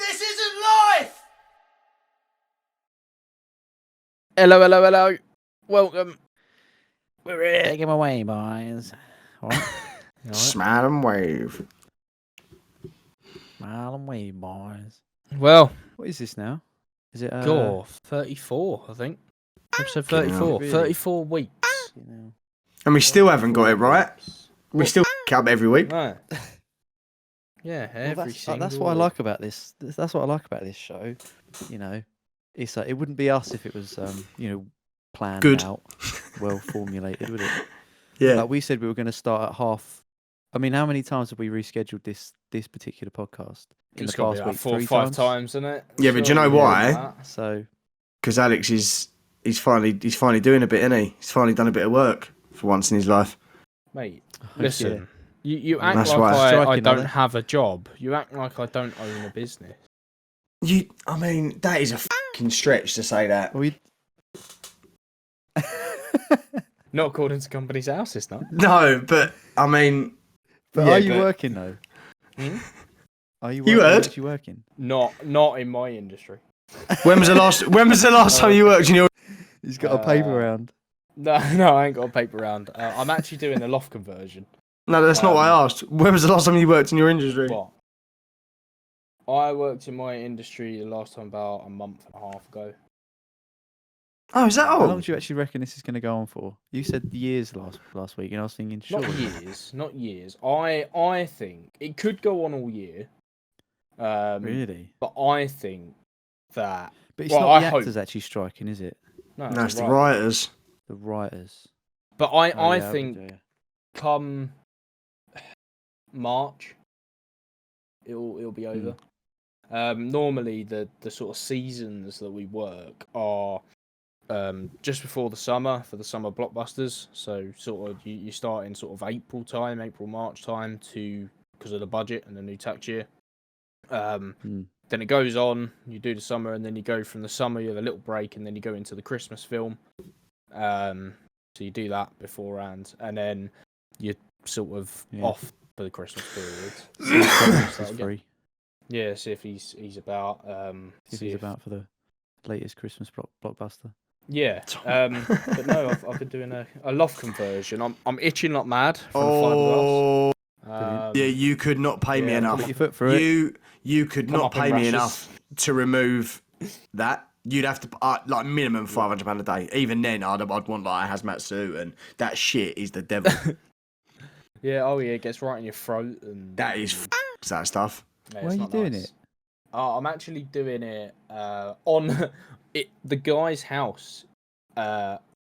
This isn't life! Hello, hello, hello. Welcome. We're here. Take him away, boys. All right. All right. Smile and wave. Smile and wave, boys. Well, What is this now? Is it God, 34, I think. Episode Fucking 34. hell. Really? 34 weeks. You know. And we still haven't got it right. We still up every week. Right. Yeah, Well, every that's single what I week. like about this. That's what I like about this show. You know, it's it wouldn't be us if it was planned Good. out, well formulated, would it? Yeah. Like we said, we were going to start at half. I mean, how many times have we rescheduled this particular podcast in It's the got to past be week? like 4 or 3 5 times, isn't it? Yeah, but do you know Surely more why? than that. So Because Alex he's finally doing a bit, isn't he? He's finally done a bit of work for once in his life. Mate, yeah. listen. You act That's like why. I Striking, are don't they? have a job. You act like I don't own a business. I mean, that is a fucking stretch to say that. we. Not according to Company's House, it's not. No, but I mean, But yeah, are you but- working though? Hmm? Are you? You working? heard? Actually working? Not in my industry. when was the last time you worked in your? He's got a paper round. No, I ain't got a paper round. I'm actually doing a loft conversion. No, that's not what I asked. When was the last time you worked in your industry? What? I worked in my industry the last time about a month and a half ago. Oh, is that How long all? do you actually reckon this is going to go on for? You said years last week, and I was thinking, sure. Not years. I think it could go on all year. Really? But I think that But it's well, not I the hope- actors actually striking, is it? no, No, it's the right. writers. The writers. But Oh, I yeah, think yeah. come March, it'll be over. Normally the sort of seasons that we work are just before the summer for the summer blockbusters. So sort of you start in sort of April March time because of the budget and the new tax year. Then it goes on. You do the summer, and then you go from the summer. You have a little break, and then you go into the Christmas film. So you do that beforehand, and then you're sort of off for the Christmas period. It's free. Yeah, see if he's about. If he's about for the latest Christmas blockbuster. Yeah, but no, I've been doing a loft conversion. I'm itching like mad for the Oh, fiberglass. yeah, you could not pay me yeah, enough. Put your foot through it. You could Come not up in pay me rashes. enough to remove that. You'd have to like minimum £500 a day. Even then, I'd want like a hazmat suit, and that shit is the devil. Yeah, oh yeah, it gets right in your throat, and That is that stuff. yeah, Why it's are you not doing nice. it? I'm actually doing it on the guy's house.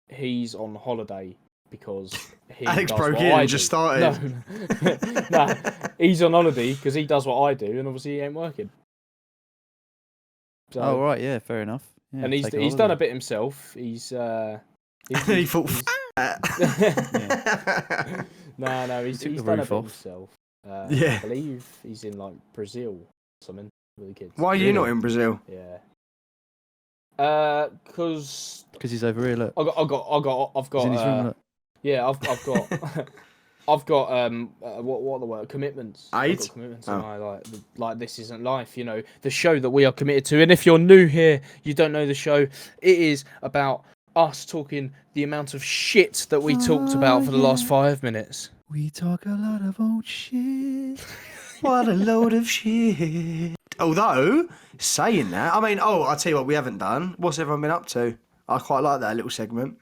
He's on holiday because he Alex does broke what in I and just do. started. No, he's on holiday because he does what I do, and obviously he ain't working. So, Oh right, yeah, fair enough. Yeah, and he's take a done a holiday. bit himself. He's He thought. no, he's took the done a roof bit off. himself. Yeah. I believe he's in like Brazil or something with the kids. Why are you not in Brazil? Yeah. Cause Because he's over here. Look, I've got he's in his room. Look. yeah, I've got I've got what are the word commitments. I've Eight? got commitments, Oh. and I like this isn't life, you know, the show that we are committed to. And if you're new here, you don't know the show. It is about us talking the amount of shit that we talked about for the last 5 minutes. We talk a lot of old shit. What a load of shit. Although, saying that, I mean, I'll tell you what we haven't done. What's everyone been up to? I quite like that little segment.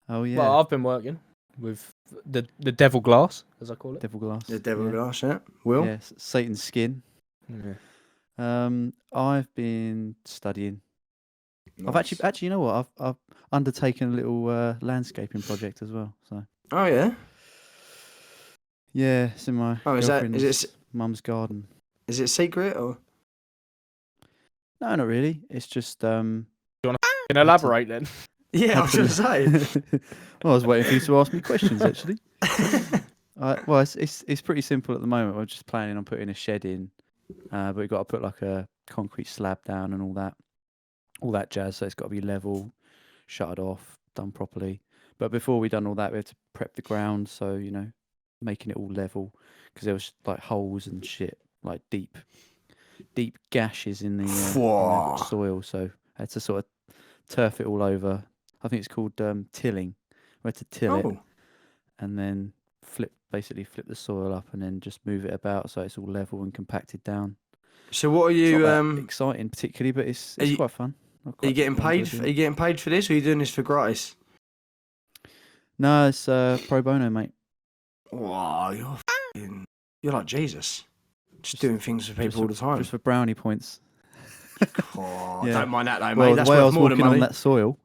Oh yeah. Well, I've been working with the devil glass, as I call it. Devil glass. The devil yeah. glass, yeah. Will? Yeah, Satan's skin. Yeah. I've been studying. I've Nice. actually, you know what? I've undertaken a little landscaping project as well. So Oh, yeah? yeah, it's in my girlfriend's mum's garden. Is it secret or? No, not really. It's just Can elaborate then? Yeah, I was going to say. Well, I was waiting for you to ask me questions actually. Well, it's pretty simple at the moment. We're just planning on putting a shed in, but we've got to put like a concrete slab down and all that jazz. So it's got to be level, shuttered off, done properly. But before we done all that, we had to prep the ground. So you know, making it all level because there was like holes and shit like deep. deep gashes in the Whoa. soil, so I had to sort of turf it all over. I think it's called tilling. We had to till it Oh, and then basically flip the soil up and then just move it about so it's all level and compacted down. so what are It's you? not that exciting particularly, but it's you- quite fun. Are you getting paid? Are you getting paid for this, or are you doing this for gratis? No, it's pro bono, mate. Wow, you're like Jesus, just doing things for people all the time. Just for brownie points. Oh, Yeah. don't mind that though, Well, mate. That's the way I worth was more than walking on money. that soil,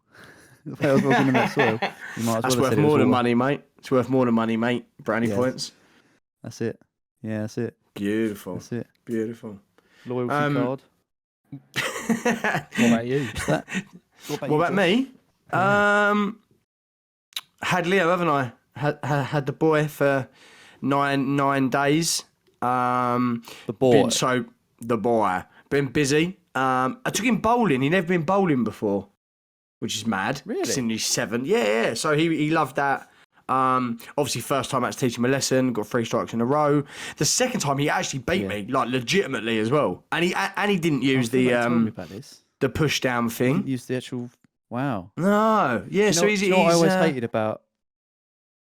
the way I was walking on that soil, you might as That's well have worth said it was more than water. money, mate. It's worth more than money, mate. Brownie Yes. points. That's it. Yeah, that's it. Beautiful. That's it. Beautiful. Loyalty card. What about you? What about me? Had Leo, haven't I? Had the boy for nine days. The boy. The boy. Been busy. I took him bowling. He'd never been bowling before, which is mad. Really? Since he's 7. Yeah. So he loved that. Obviously, first time I had to teach him a lesson. Got 3 strikes in a row. The second time he actually beat me, like legitimately as well. And he didn't use I told me about this. the push down He thing. didn't use the actual. Wow. No. Yeah. Do So you he's. know what I always he's, hated about.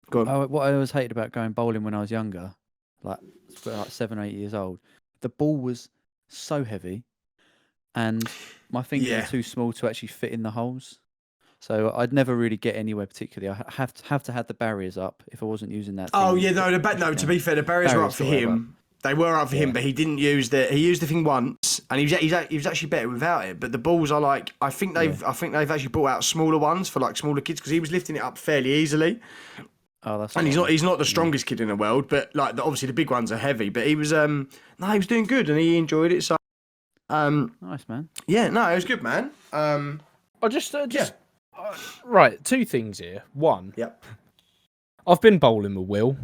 Go on. What I always hated about going bowling when I was younger, like 7 or 8 years old, the ball was so heavy, and my fingers Yeah. were too small to actually fit in the holes. So I'd never really get anywhere particularly. I have to have the barriers up if I wasn't using that. Oh thing yeah, to no. push To down. be fair, the barriers were up Barriers for or whatever. him. They were up for him, Yeah. but he didn't use the. He used the thing once, and he was actually better without it. But the balls are like, I think they've actually brought out smaller ones for like smaller kids because he was lifting it up fairly easily. Oh, that's. And fine. he's not the strongest kid in the world, but like obviously the big ones are heavy. But he was no, he was doing good and he enjoyed it. So Nice, man. yeah, no, it was good, man. I just right. 2 things here. One, Yep. I've been bowling with Will.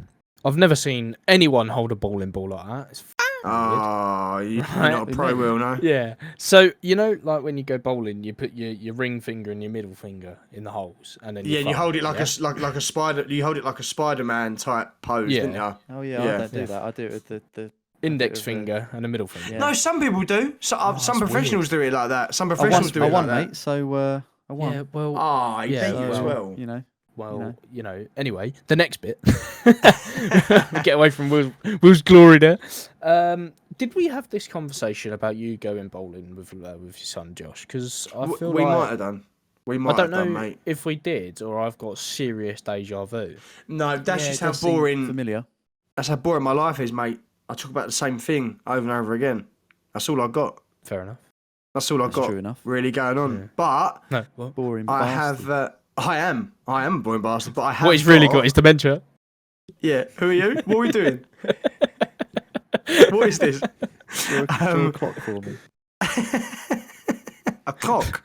I've never seen anyone hold a bowling ball like that. It's Oh, you're Right. not a pro, Will, no? yeah. So like when you go bowling, you put your ring finger and your middle finger in the holes, and then Yeah, and you thumb, hold it like yeah? a spider. You hold it like a Spider-Man type pose, Yeah. didn't you? Oh yeah, Yeah. I don't do that. I do it with the Index bit of a- finger and a middle finger. Yeah. No, some people do. Some that's professionals do it like that. Some I professionals do won, it like mate. that. So I won. Yeah. Well. Ah, he Yeah, beat you as So, well. You know. Well, anyway, the next bit. Get away from Will's glory there. Did we have this conversation about you going bowling with your son, Josh? Because I feel We like might have done. We I might don't have done, know mate. if we did or I've got serious deja vu. No, that's Yeah, just it how does seem boring. Familiar. That's how boring my life is, mate. I talk about the same thing over and over again. That's all I got. Fair enough. That's all I That's got. true enough. Really going on. Yeah. But No. What? Boring. I bastard. have. I am a boring bastard. But I have. What he's really got is dementia. Yeah. Who are you? What are we doing? What is this? Draw a clock for me. A clock.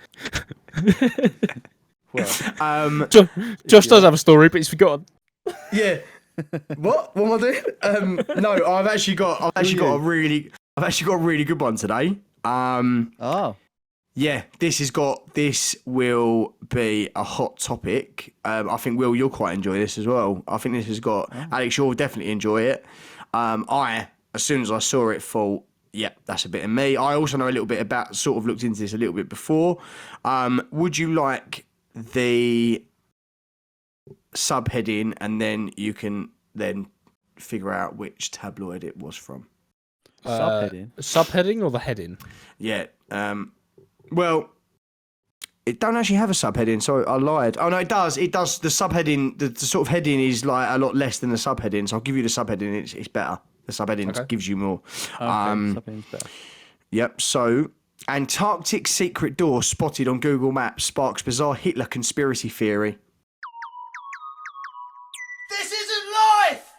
Well, Josh does have a story, but he's forgotten. Yeah. What? What am I doing? No, I've actually got a really good one today. oh, Yeah, this will be a hot topic. I think, Will, you'll quite enjoy this as well. I think this has got Alex, you'll definitely enjoy it. As soon as I saw it, thought, yeah, that's a bit of me. I also know a little bit about, sort of looked into this a little bit before. Would you like the subheading, and then you can then figure out which tabloid it was from? subheading. Subheading or the heading? Yeah. Well, it don't actually have a subheading, so I lied. Oh no, it does. It does. The subheading, the sort of heading is like a lot less than the subheading. So I'll give you the subheading. It's better. The subheading gives you more. Okay, subheading's better. Yep. So, Antarctic secret door spotted on Google Maps sparks bizarre Hitler conspiracy theory. This isn't life.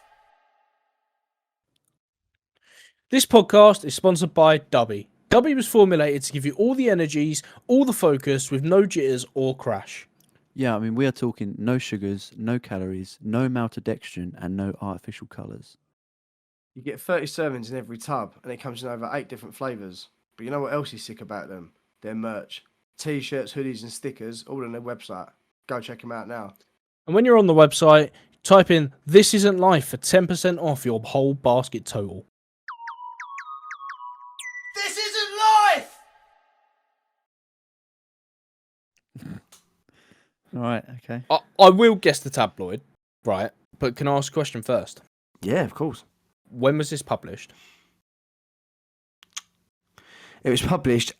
This podcast is sponsored by Dubby. Dubby was formulated to give you all the energies, all the focus, with no jitters or crash. Yeah, I mean, we are talking no sugars, no calories, no maltodextrin, and no artificial colours. You get 30 servings in every tub, and it comes in over 8 different flavours. But you know what else is sick about them? Their merch. T-shirts, hoodies and stickers, all on their website. Go check them out now. And when you're on the website, type in "This Isn't Life" for 10% off your whole basket total. This isn't life! All right, okay. I will guess the tabloid, right? But can I ask a question first? Yeah, of course. When was this published? It was published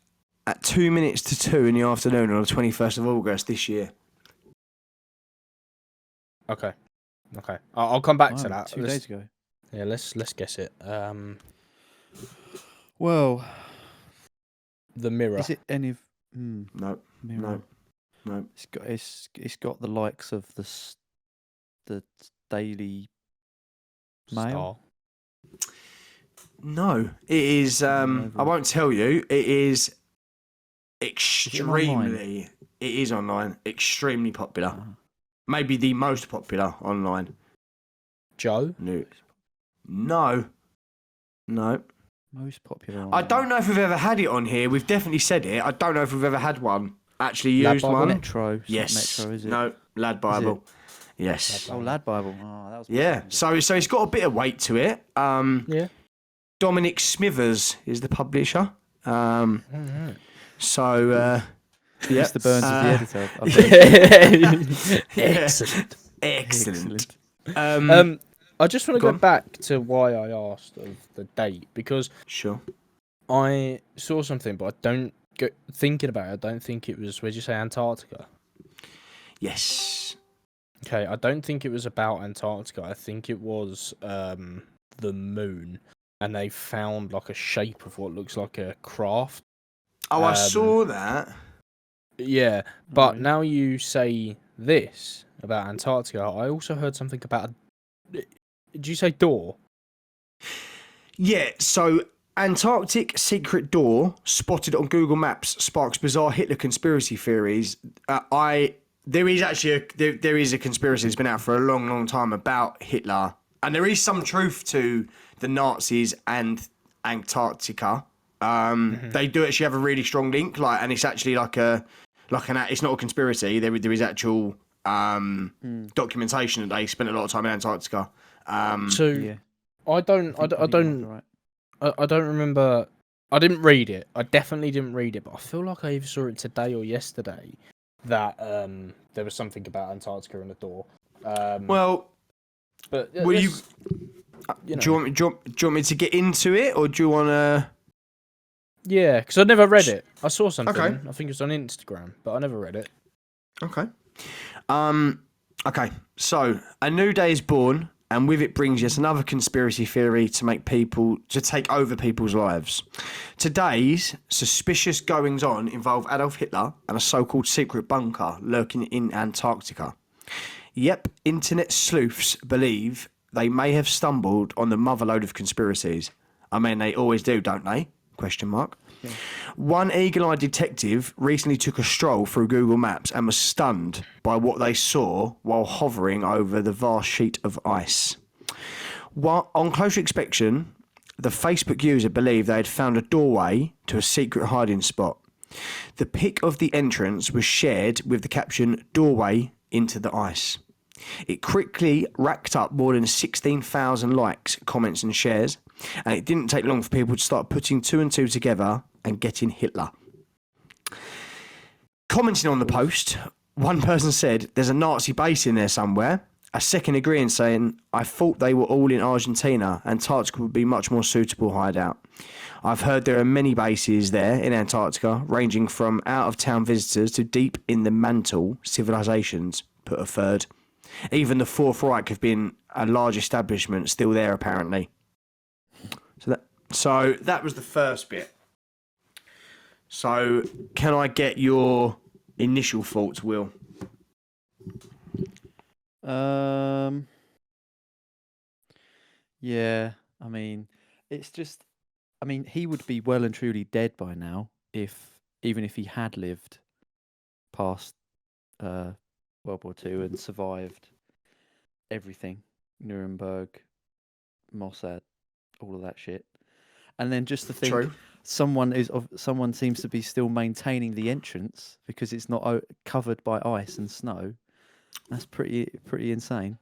at 2 minutes to 2 in the afternoon on the 21st of August this year. Okay. I'll come back to Wow, that. 2 days ago. Yeah, let's guess it. Well, The Mirror. is it any of... No, Mirror. no. It's got the likes of the Daily Mail. Star. No, it is. I won't tell you. It is extremely. It is online. Extremely popular. Maybe the most popular online. Joe? No. Most popular I online. don't know if we've ever had it on here. We've definitely said it. I don't know if we've ever had one. Actually used one. Metro. It's Yes. not Metro, is it? No. Lad Bible. Yes. Oh, Lad Bible. Oh, that was Yeah. So it's got a bit of weight to it. Yeah. Dominic Smithers is the publisher. So, yeah. Mr. Burns is the editor. Excellent. Excellent. I just want to go back to why I asked of the date, because Sure. I saw something, but I don't thinking about it. I don't think it was. Where'd you say Antarctica? Yes. Okay, I don't think it was about Antarctica. I think it was the moon, and they found like a shape of what looks like a craft. Oh, I saw that. Yeah, but now you say this about Antarctica, I also heard something about. Did you say door? Yeah, so Antarctic secret door spotted on Google Maps sparks bizarre Hitler conspiracy theories. There is actually there is a conspiracy that's been out for a long, long time about Hitler, and there is some truth to the Nazis and Antarctica. They do actually have a really strong link, and it's actually it's not a conspiracy. There is actual documentation that they spent a lot of time in Antarctica. I don't remember. I didn't read it. I definitely didn't read it, but I feel like I either saw it today or yesterday that there was something about Antarctica in the door. But do you want me to get into it, or do you want to? Yeah, because I never read it. I saw something. Okay. I think it was on Instagram, but I never read it. Okay. Okay. So a new day is born, and with it brings yet another conspiracy theory to take over people's lives. Today's suspicious goings on involve Adolf Hitler and a so-called secret bunker lurking in Antarctica. Yep, internet sleuths believe they may have stumbled on the motherload of conspiracies. I mean, they always do, don't they? ? Yeah. One eagle-eyed detective recently took a stroll through Google Maps and was stunned by what they saw while hovering over the vast sheet of ice. On closer inspection, the Facebook user believed they had found a doorway to a secret hiding spot. The pic of the entrance was shared with the caption, "Doorway into the ice." It quickly racked up more than 16,000 likes, comments and shares, and it didn't take long for people to start putting two and two together and getting Hitler. Commenting on the post, one person said, "There's a Nazi base in there somewhere." A second agreeing, saying, "I thought they were all in Argentina. Antarctica would be much more suitable hideout. I've heard there are many bases there in Antarctica, ranging from out-of-town visitors to deep in the mantle civilizations," put a third. Even the Fourth Reich have been a large establishment still there, apparently. So that was the first bit. So can I get your initial thoughts, Will? Yeah, I mean, he would be well and truly dead by now even if he had lived past World War II and survived everything, Nuremberg, Mossad, all of that shit. And then just to think, True. someone seems to be still maintaining the entrance because it's not covered by ice and snow. That's pretty insane.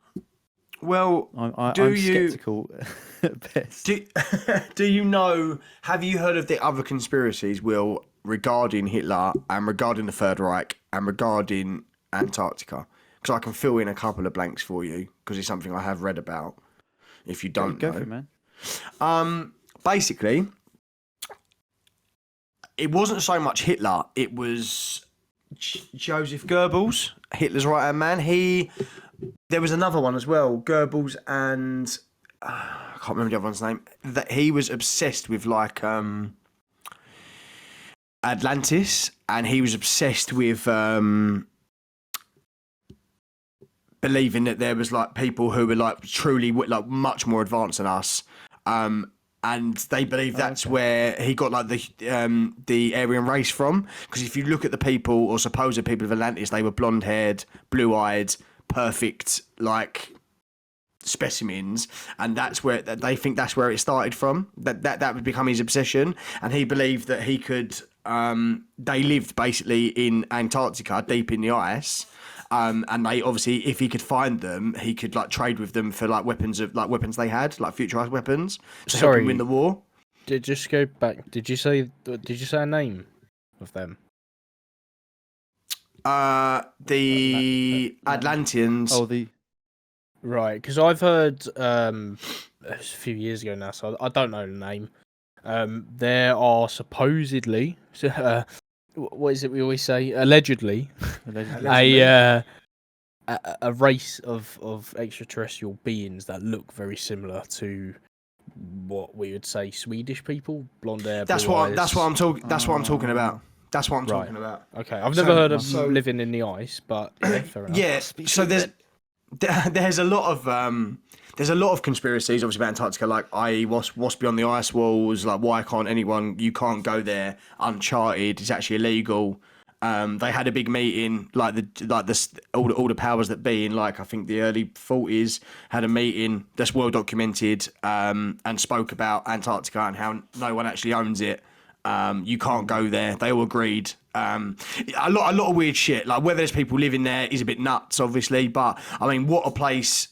Well, I'm skeptical at best. do you know? Have you heard of the other conspiracies, Will, regarding Hitler and regarding the Third Reich and regarding Antarctica? Because I can fill in a couple of blanks for you because it's something I have read about. If you don't Go know, for it, man. Basically, it wasn't so much Hitler. It was Joseph Goebbels, Hitler's right hand man. There was another one as well, Goebbels, and I can't remember the other one's name. That he was obsessed with like Atlantis, and he was obsessed with believing that there was like people who were like truly like much more advanced than us. And they believe that's where he got like the Aryan race from. Because if you look at the people or supposed people of Atlantis, they were blonde haired, blue eyed, perfect like specimens, and that's where they think that's where it started from. That would become his obsession, and he believed that he could. They lived basically in Antarctica, deep in the ice. And they obviously, if he could find them, he could like trade with them for like weapons they had, like futurized weapons, to help him win the war. Just go back. Did you say a name of them? The Atlanteans. Oh, the Right, because I've heard it was a few years ago now, so I don't know the name. There are supposedly, what is it we always say? Allegedly, a race of extraterrestrial beings that look very similar to what we would say Swedish people, blonde hair. That's what I'm talking about. That's what I'm talking about. Okay, I've never heard of living in the ice, but yeah, fair enough. Yeah, so there's a lot of conspiracies obviously about Antarctica, like i.e. what's beyond the ice walls, like why can't you can't go there, uncharted, it's actually illegal. They had a big meeting, all the powers that be in like I think the early 40s had a meeting that's well documented, and spoke about Antarctica and how no one actually owns it. You can't go there. They all agreed. A lot of weird shit. Like whether there's people living there is a bit nuts, obviously. But I mean, what a place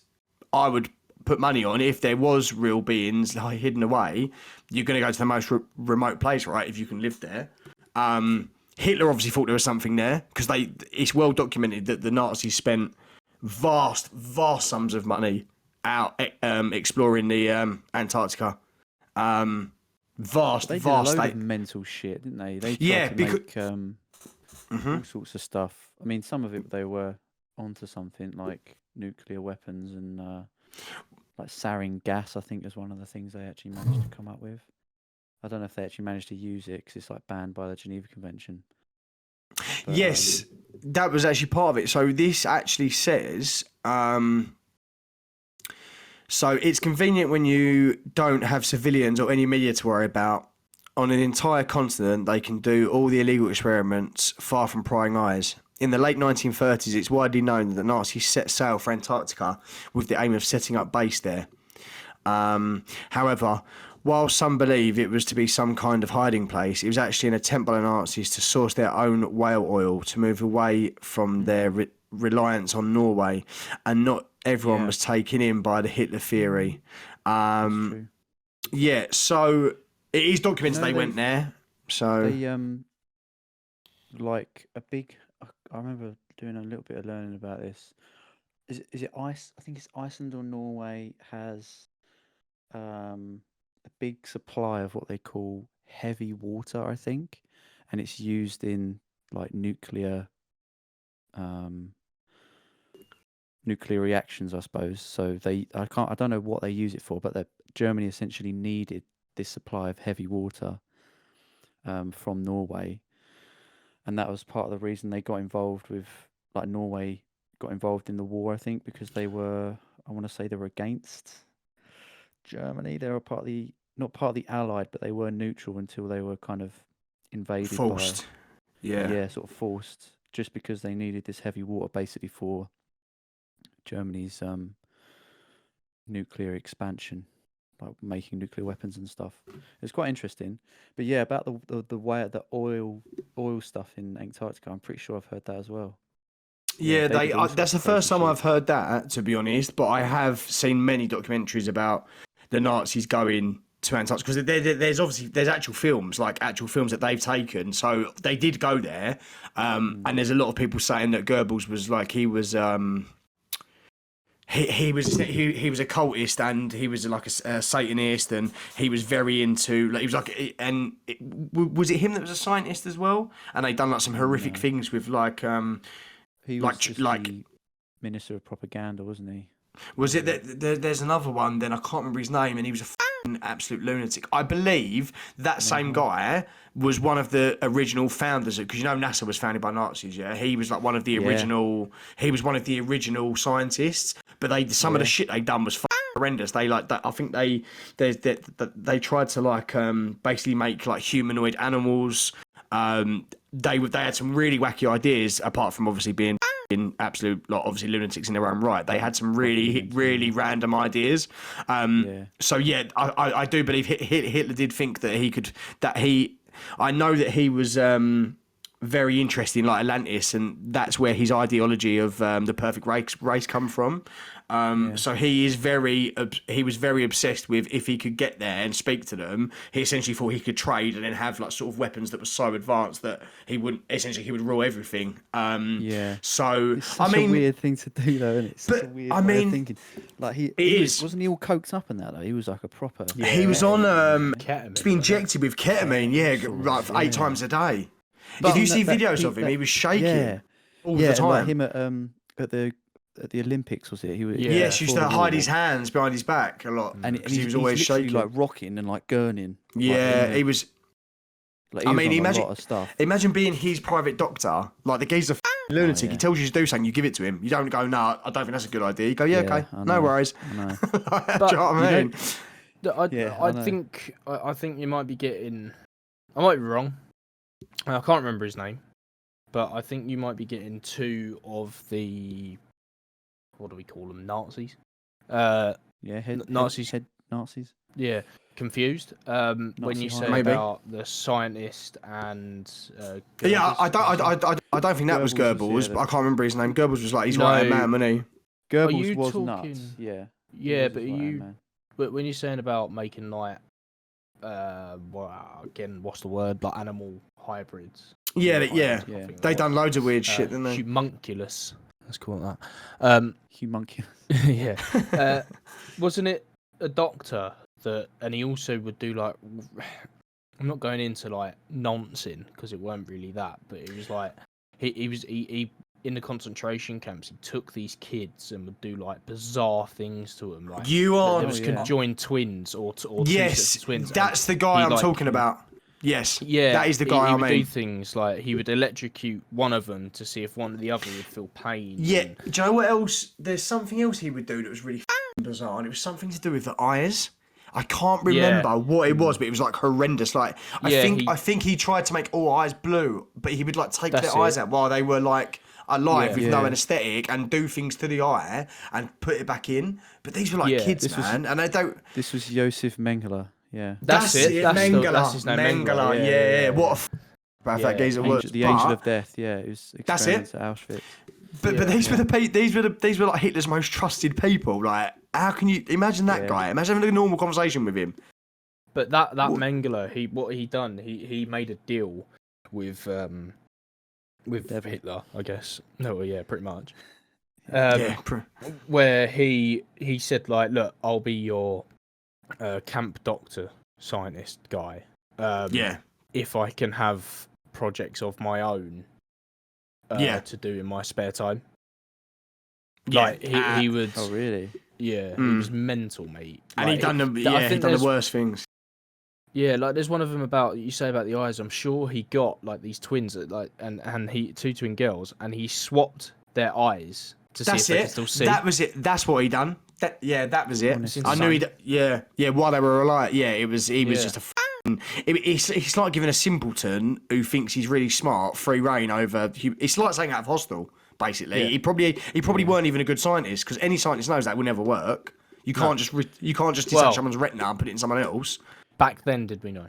I would put money on if there was real beings like hidden away. You're going to go to the most remote place, right? If you can live there. Hitler obviously thought there was something there because it's well documented that the Nazis spent vast sums of money out exploring the Antarctica. They did a load of mental shit, didn't they? They tried to make all sorts of stuff. I mean, some of it they were onto something like nuclear weapons and like sarin gas. I think is one of the things they actually managed to come up with. I don't know if they actually managed to use it because it's like banned by the Geneva Convention. But, yes, that was actually part of it. So this actually says. So it's convenient when you don't have civilians or any media to worry about. On an entire continent, they can do all the illegal experiments far from prying eyes. In the late 1930s, it's widely known that the Nazis set sail for Antarctica with the aim of setting up base there. However, while some believe it was to be some kind of hiding place, it was actually an attempt by the Nazis to source their own whale oil to move away from their reliance on Norway, and not everyone was taken in by the Hitler theory. Yeah, so it is documented they went there. So they like a big. I remember doing a little bit of learning about this. Is it Ice? I think it's Iceland or Norway has a big supply of what they call heavy water, I think, and it's used in like nuclear reactions, I suppose. So I don't know what they use it for, but Germany essentially needed this supply of heavy water from Norway, and that was part of the reason they got involved with, like, Norway got involved in the war, I think, because I want to say they were against Germany. They were not part of the Allied, but they were neutral until they were kind of invaded. Forced. Sort of forced, just because they needed this heavy water basically for Germany's nuclear expansion, like making nuclear weapons and stuff. It's quite interesting. But yeah, about the way the oil stuff in Antarctica, I'm pretty sure I've heard that as well. Yeah, David also that's the has first time crazy I've heard that, to be honest. But I have seen many documentaries about the Nazis going to Antarctica because there's actual films, like actual films that they've taken. So they did go there, and there's a lot of people saying that Goebbels was like he was he was a cultist and he was like a Satanist and he was very into like he was like was it him that was a scientist as well? And they done like some horrific things with like He was just the Minister of Propaganda, wasn't he? Was it that there's another one? Then I can't remember his name, and he was a absolute lunatic. I believe that same guy was one of the original founders, because you know NASA was founded by Nazis. Yeah, he was like one of the original. He was one of the original scientists. But some of the shit they done was horrendous. They like that. I think they tried to like basically make like humanoid animals. They had some really wacky ideas, apart from obviously being in absolute, like, obviously lunatics in their own right. They had some really random ideas. So yeah, I do believe Hitler did think that he could. I know that he was very interested in like Atlantis, and that's where his ideology of the perfect race come from. So he was very obsessed with, if he could get there and speak to them, he essentially thought he could trade and then have like sort of weapons that were so advanced that he would rule everything. So It's such a weird thing to do, though, isn't it? It's such a weird way of thinking. Like wasn't he all coked up in that though? He was like a proper. Yeah, he was on ketamine. to be injected with ketamine, like 8 times a day. But if you see videos of him, he was shaking all the time. Like him at the Olympics, was it? He was, he used to hide his hands behind his back a lot, and he was always shaking, like rocking and like gurning. Yeah, he was. Like, imagine a lot of stuff. Imagine being his private doctor. Like the geezer's a lunatic. He tells you to do something, you give it to him. You don't go, no, I don't think that's a good idea. You go, okay, no worries. I know. Do you know what I mean? I think you might be getting. I might be wrong. I can't remember his name, but I think you might be getting two of the. What do we call them? Nazis. Nazis. Head Nazis. Yeah, confused. When you say about the scientist and. I don't think that was Goebbels, but I can't remember his name. Goebbels was like his right man, wasn't he? Goebbels was nuts. Yeah. Yeah, but But when you're saying about making like, again, what's the word? Like animal hybrids. Yeah. They done loads of weird shit, didn't they? Homunculus. Let's call it that. Homunculus. Yeah. Wasn't it a doctor that, and he also would do like, I'm not going into like nonsense because it weren't really that, but it was like he in the concentration camps, he took these kids and would do like bizarre things to them. Like there was conjoined twins or two sets of twins. That's the guy I'm talking about. Yes, that is the guy I mean. He would do things like he would electrocute one of them to see if one of the other would feel pain. Yeah, do you know what else? There's something else he would do that was really bizarre, and it was something to do with the eyes. I can't remember what it was, but it was like horrendous. Like I think he tried to make all eyes blue, but he would like take their eyes out while they were like alive with no anaesthetic and do things to the eye and put it back in. But these were like kids, man, and they don't. This was Josef Mengele. Yeah, that's it. Mengele. That's his name. Mengele. Yeah. What a that geezer was. The Angel of Death. Yeah, it was. That's it. At Auschwitz. But these were like Hitler's most trusted people. Like, how can you imagine that guy? Imagine having a normal conversation with him. But that Mengele, what he done? He made a deal with Hitler, I guess. No, yeah, pretty much. Where he said like, look, I'll be your camp doctor scientist guy. If I can have projects of my own to do in my spare time. Like he would. Oh really? Yeah, he was mental, mate. And like, he done the worst things. Yeah, like there's one of them about you say about the eyes. I'm sure he got like these twins that, like and he two twin girls, and he swapped their eyes to see if they could still see. That was it. That's what he done. That was it. I knew he'd. Yeah. While they were alive, he was just a. It's like giving a simpleton who thinks he's really smart free reign over. It's like saying out of Hostel, basically. Yeah. He probably weren't even a good scientist, because any scientist knows that will never work. You can't just detach someone's retina and put it in someone else. Back then, did we know?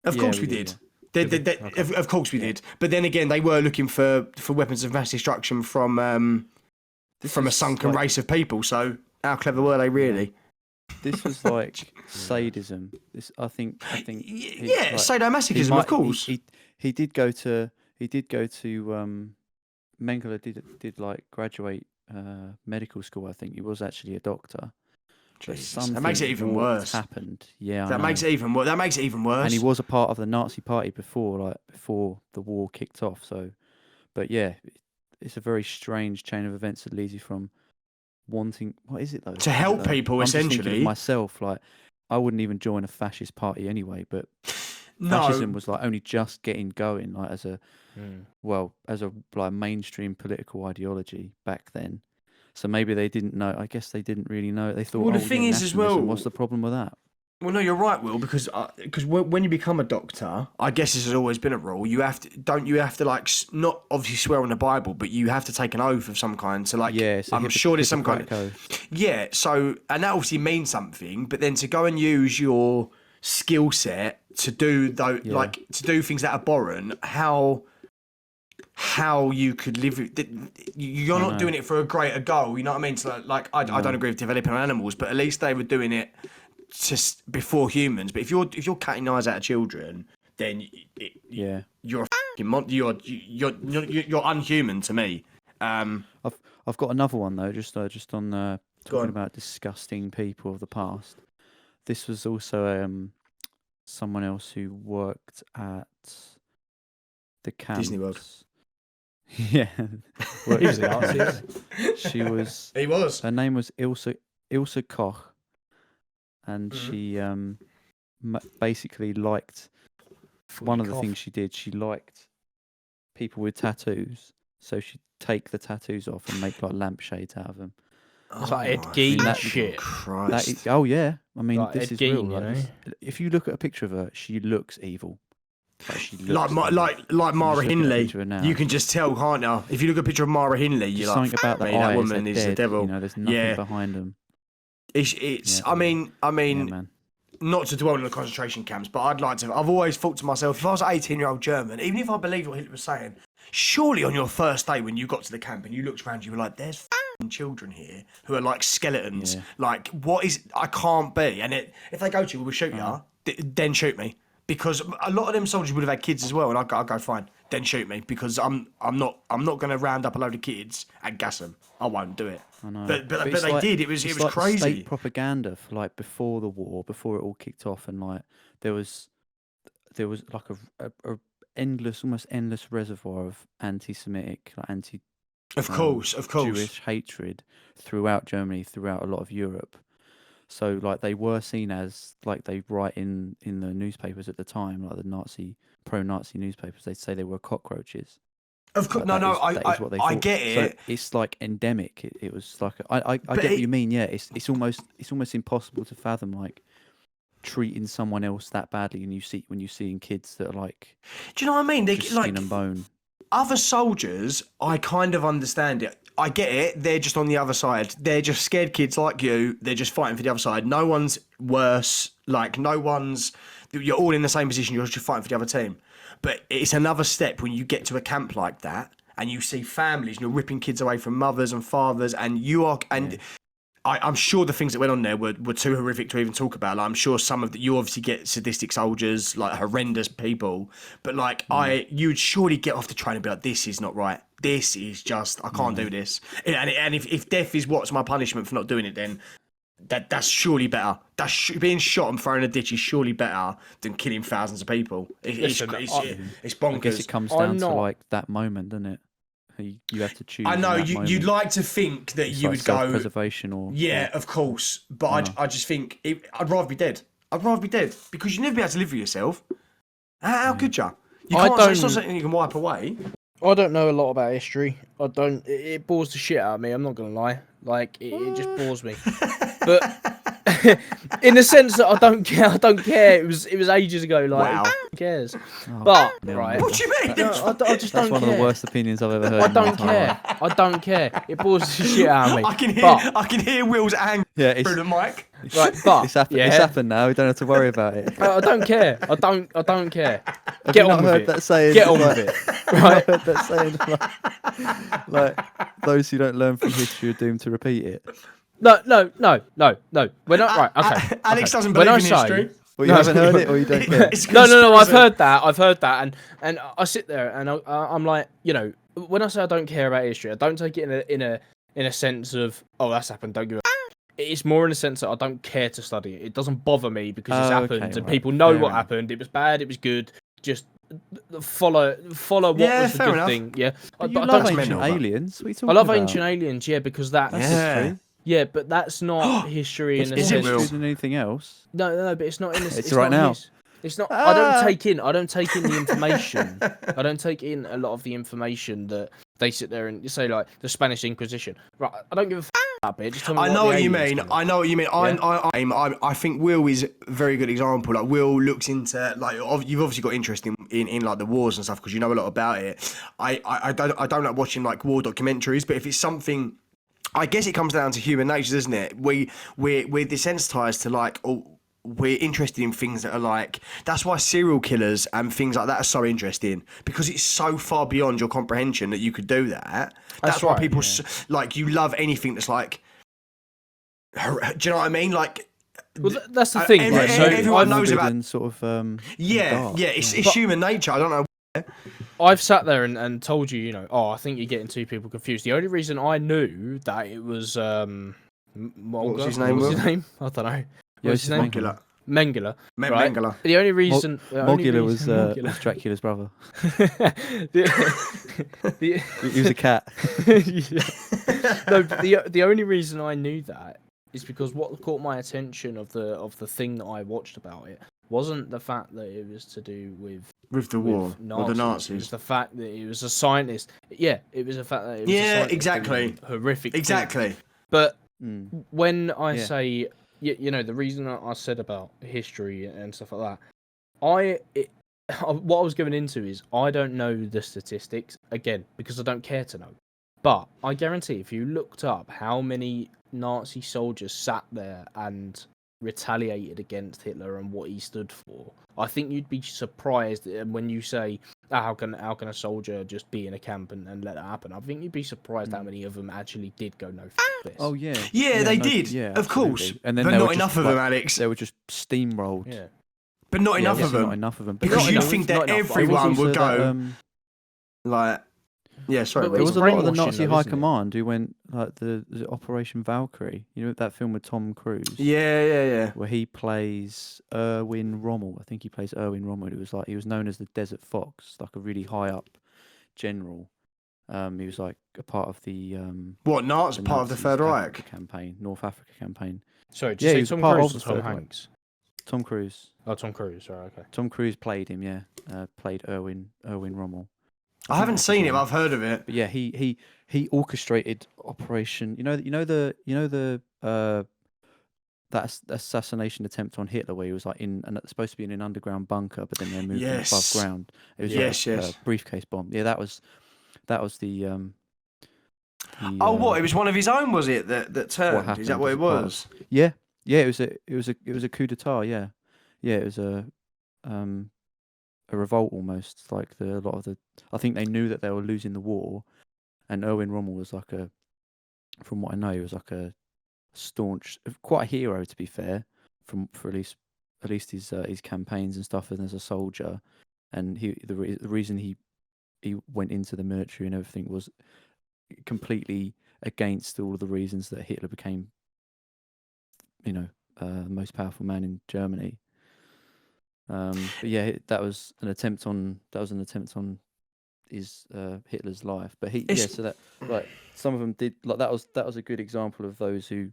Of course we did. Of course we did. But then again, they were looking for weapons of mass destruction from a sunken race of people. So how clever were they really? This was like sadism. I think. Yeah, sadomasochism, of course. He did go to Mengele did like graduate medical school. I think he was actually a doctor. That makes it even worse. Happened. Yeah, that makes it even worse. That makes it even worse. And he was a part of the Nazi party before the war kicked off. So, but yeah, it's a very strange chain of events that leads you from wanting, what is it though? To help people, I'm essentially. Just thinking of myself, like, I wouldn't even join a fascist party anyway, but fascism was like only just getting going, like as a like mainstream political ideology back then. So maybe they didn't know. I guess they didn't really know. They thought, well, the thing is as well, what's the problem with that? Well, no, you're right, Will, because when you become a doctor, I guess this has always been a rule. You have to like not obviously swear on the Bible, but you have to take an oath of some kind. So like, I'm sure there's some kind of oath. Yeah. So and that obviously means something, but then to go and use your skill set to do like to do things that are abhorrent, how you could live, you're not doing it for a greater goal, you know what I mean? So like I don't agree with developing on animals, but at least they were doing it just before humans. But if you're cutting eyes out of children, then you're a you're unhuman to me. I've got another one though, just on talking about disgusting people of the past. This was also someone else who worked at the camps. Disney World. Yeah. He was the artist. She was. He was. Her name was Ilse Koch, and she basically liked. One of the things she did, she liked people with tattoos, so she'd take the tattoos off and make like lampshades out of them. It's like Ed Gein shit. Christ. Oh yeah, I mean like this Ed is Gein, real. you Like, know? if you look at a picture of her, she looks evil. Like Mara Hindley, you can just tell, can't you? If you look at a picture of Mara Hindley, you're like, something about the eyes, that woman is dead, the devil. You know, there's nothing behind them. It's. Yeah, I mean, man. not to dwell on the concentration camps, but I've always thought to myself, if I was an 18-year-old German, even if I believed what Hitler was saying, surely on your first day when you got to the camp and you looked around, you were like, there's children here who are like skeletons. Yeah. Like, what is? I can't be. And if they go to you, we'll shoot you. Then shoot me. Because a lot of them soldiers would have had kids as well, and I'll go fine. Then shoot me, because I'm not going to round up a load of kids and gas them. I won't do it. I know. But they like, did. It was like crazy. State propaganda for like before the war, before it all kicked off, and like there was like a almost endless reservoir of anti-Semitic, like Of course. Jewish hatred throughout Germany, throughout a lot of Europe. So like they were seen as, like they write in the newspapers at the time, like the pro-Nazi newspapers, they'd say they were cockroaches. Of course, like, I get it. So it's like endemic. It was like I get what you mean. Yeah, it's almost impossible to fathom like treating someone else that badly, and when you see in kids that are like, do you know what I mean? They just like skin and bone. Other soldiers, I kind of understand it. I get it. They're just on the other side. They're just scared kids like you. They're just fighting for the other side. No one's worse. Like, you're all in the same position. You're just fighting for the other team. But it's another step when you get to a camp like that and you see families and you're ripping kids away from mothers and fathers, and I'm sure the things that went on there were too horrific to even talk about. Like, I'm sure you obviously get sadistic soldiers, like horrendous people, but like you'd surely get off the train and be like, this is not right. This is just, I can't do this. And if death is what's my punishment for not doing it, then that's surely better. Being shot and thrown in a ditch is surely better than killing thousands of people. It's bonkers. I guess it comes down to like that moment, doesn't it? You have to choose. I know you'd like to think that you would go self-preservation or of course, but I just think I'd rather be dead. I'd rather be dead because you'd never be able to live with yourself. How could you? You can't. It's not something you can wipe away. I don't know a lot about history. I don't. It bores the shit out of me. I'm not gonna lie. Like it just bores me. But in the sense that I don't care. I don't care. It was ages ago. Like, Wow. who cares? Oh, But no, right, no. What do you mean? no, I just That's don't one care. of the worst opinions I've ever heard. I in my don't entire care. life. I don't care. It bores the shit out of me. I can hear Will's anger Yeah, through the mic. Right, but it's happened now. We don't have to worry about it. I don't care. I don't care. Have Get you not on with heard it. that saying? Get on like, with it. have you not heard that saying? Like those who don't learn from history are doomed to repeat it. No. We're not right. Okay. Alex okay. doesn't When believe I in say- history. Well, you haven't heard it, or you don't care. It's No. I've conspiracy. heard that, and I sit there and I'm like, you know, when I say I don't care about history, I don't take it in a sense of, oh, that's happened. Don't give a. It's more in a sense that I don't care to study it. It doesn't bother me because it's happened and right. people know Fair what enough. happened. It was bad. It was good. Just follow what Yeah, was the fair good enough. thing. Yeah, But you I love don't. ancient mental, but- aliens. What are you I talking love about? ancient aliens. Yeah, because that's That's Yeah. history. yeah, but that's not history in It's a Is more it sense. real? history than anything else. No, but it's not in. It's right not now. his- It's not. I don't Ah. take in. I don't take in the information. I don't take in a lot of the information that they sit there and say, like the Spanish Inquisition. Right. I don't give a that bit. Just tell me I know the what you aliens mean. done. I know what you mean. I think Will is a very good example. Like Will looks into like you've obviously got interest in like the wars and stuff because you know a lot about it. I don't like watching like war documentaries, but if it's something, I guess it comes down to human nature, doesn't it? We're desensitized to like. We're interested in things that are like that's why serial killers and things like that are so interesting because it's so far beyond your comprehension that you could do that. That's why right, people yeah. like you love anything that's like. Do you know what I mean? Like, Well, that's the thing. every- right? So everyone I've, knows Morbid about- and sort of yeah, dark. it's human nature. I don't know. I've sat there and told you, you know, oh, I think you're getting two people confused. The only reason I knew that it was Monga, was his name, What was Will? his name? I don't know. Yeah, What's his name? Mengele. Mengele. Right? Mengele. The only reason Mogula was Dracula's brother. the, He was a cat. no, but the only reason I knew that is because what caught my attention of the thing that I watched about it wasn't the fact that it was to do with the war or the It was Nazis. the fact that he was a scientist. Yeah, it was the fact that it was a Yeah, scientist exactly. doing horrific. things. Exactly. But Mm. when I Yeah. say, you know, the reason I said about history and stuff like that, what I was going into is I don't know the statistics again because I don't care to know. But I guarantee if you looked up how many Nazi soldiers sat there and retaliated against Hitler and what he stood for, I think you'd be surprised when you say, how can a soldier just be in a camp and let that happen? I think you'd be surprised how many of them actually did go no this. Oh yeah. Yeah, they no, did. Yeah, of course. absolutely. And then but they were not enough just, of them, like, Alex. They were just steamrolled. Yeah. But not Yeah, enough of obviously them. Not enough of them. Because Not you enough, think not that enough, but it was everyone also would that, go like, yeah. Sorry, But There Will. was a lot of the brainwashing Nazi though, High isn't it? Command who went like the Operation Valkyrie. You know that film with Tom Cruise. Yeah. Where he plays Erwin Rommel. I think he plays Erwin Rommel. He was known as the Desert Fox, like a really high up general. He was like a part of the What Nazi? the Part of the Nazis' Third Africa Reich. campaign, North Africa campaign. Sorry, did Yeah, you he say was Tom part Cruise of or the Tom Third Reich. Hanks? Tom Cruise. Oh, Tom Cruise. Sorry, okay. Tom Cruise played him. Yeah, played Erwin Rommel. I haven't that's seen his it. name. I've heard of it. But yeah, he orchestrated Operation. That assassination attempt on Hitler, where he was like supposed to be in an underground bunker, but then they moved him above Yes. ground. It was Yes, like yes. a briefcase bomb. Yeah, that was the. Oh, what? It was one of his own, was it? That turned. Is that happened what as it a part of- was? Yeah. It was a coup d'état. Yeah, it was a revolt almost. Like I think they knew that they were losing the war, and Erwin Rommel was like from what I know, he was like a staunch, quite a hero to be fair, for at least his campaigns and stuff, and as a soldier, and the reason he went into the military and everything was completely against all of the reasons that Hitler became, the most powerful man in Germany. But yeah, that was an attempt on his Hitler's life. But so that like some of them did, like that was a good example of those who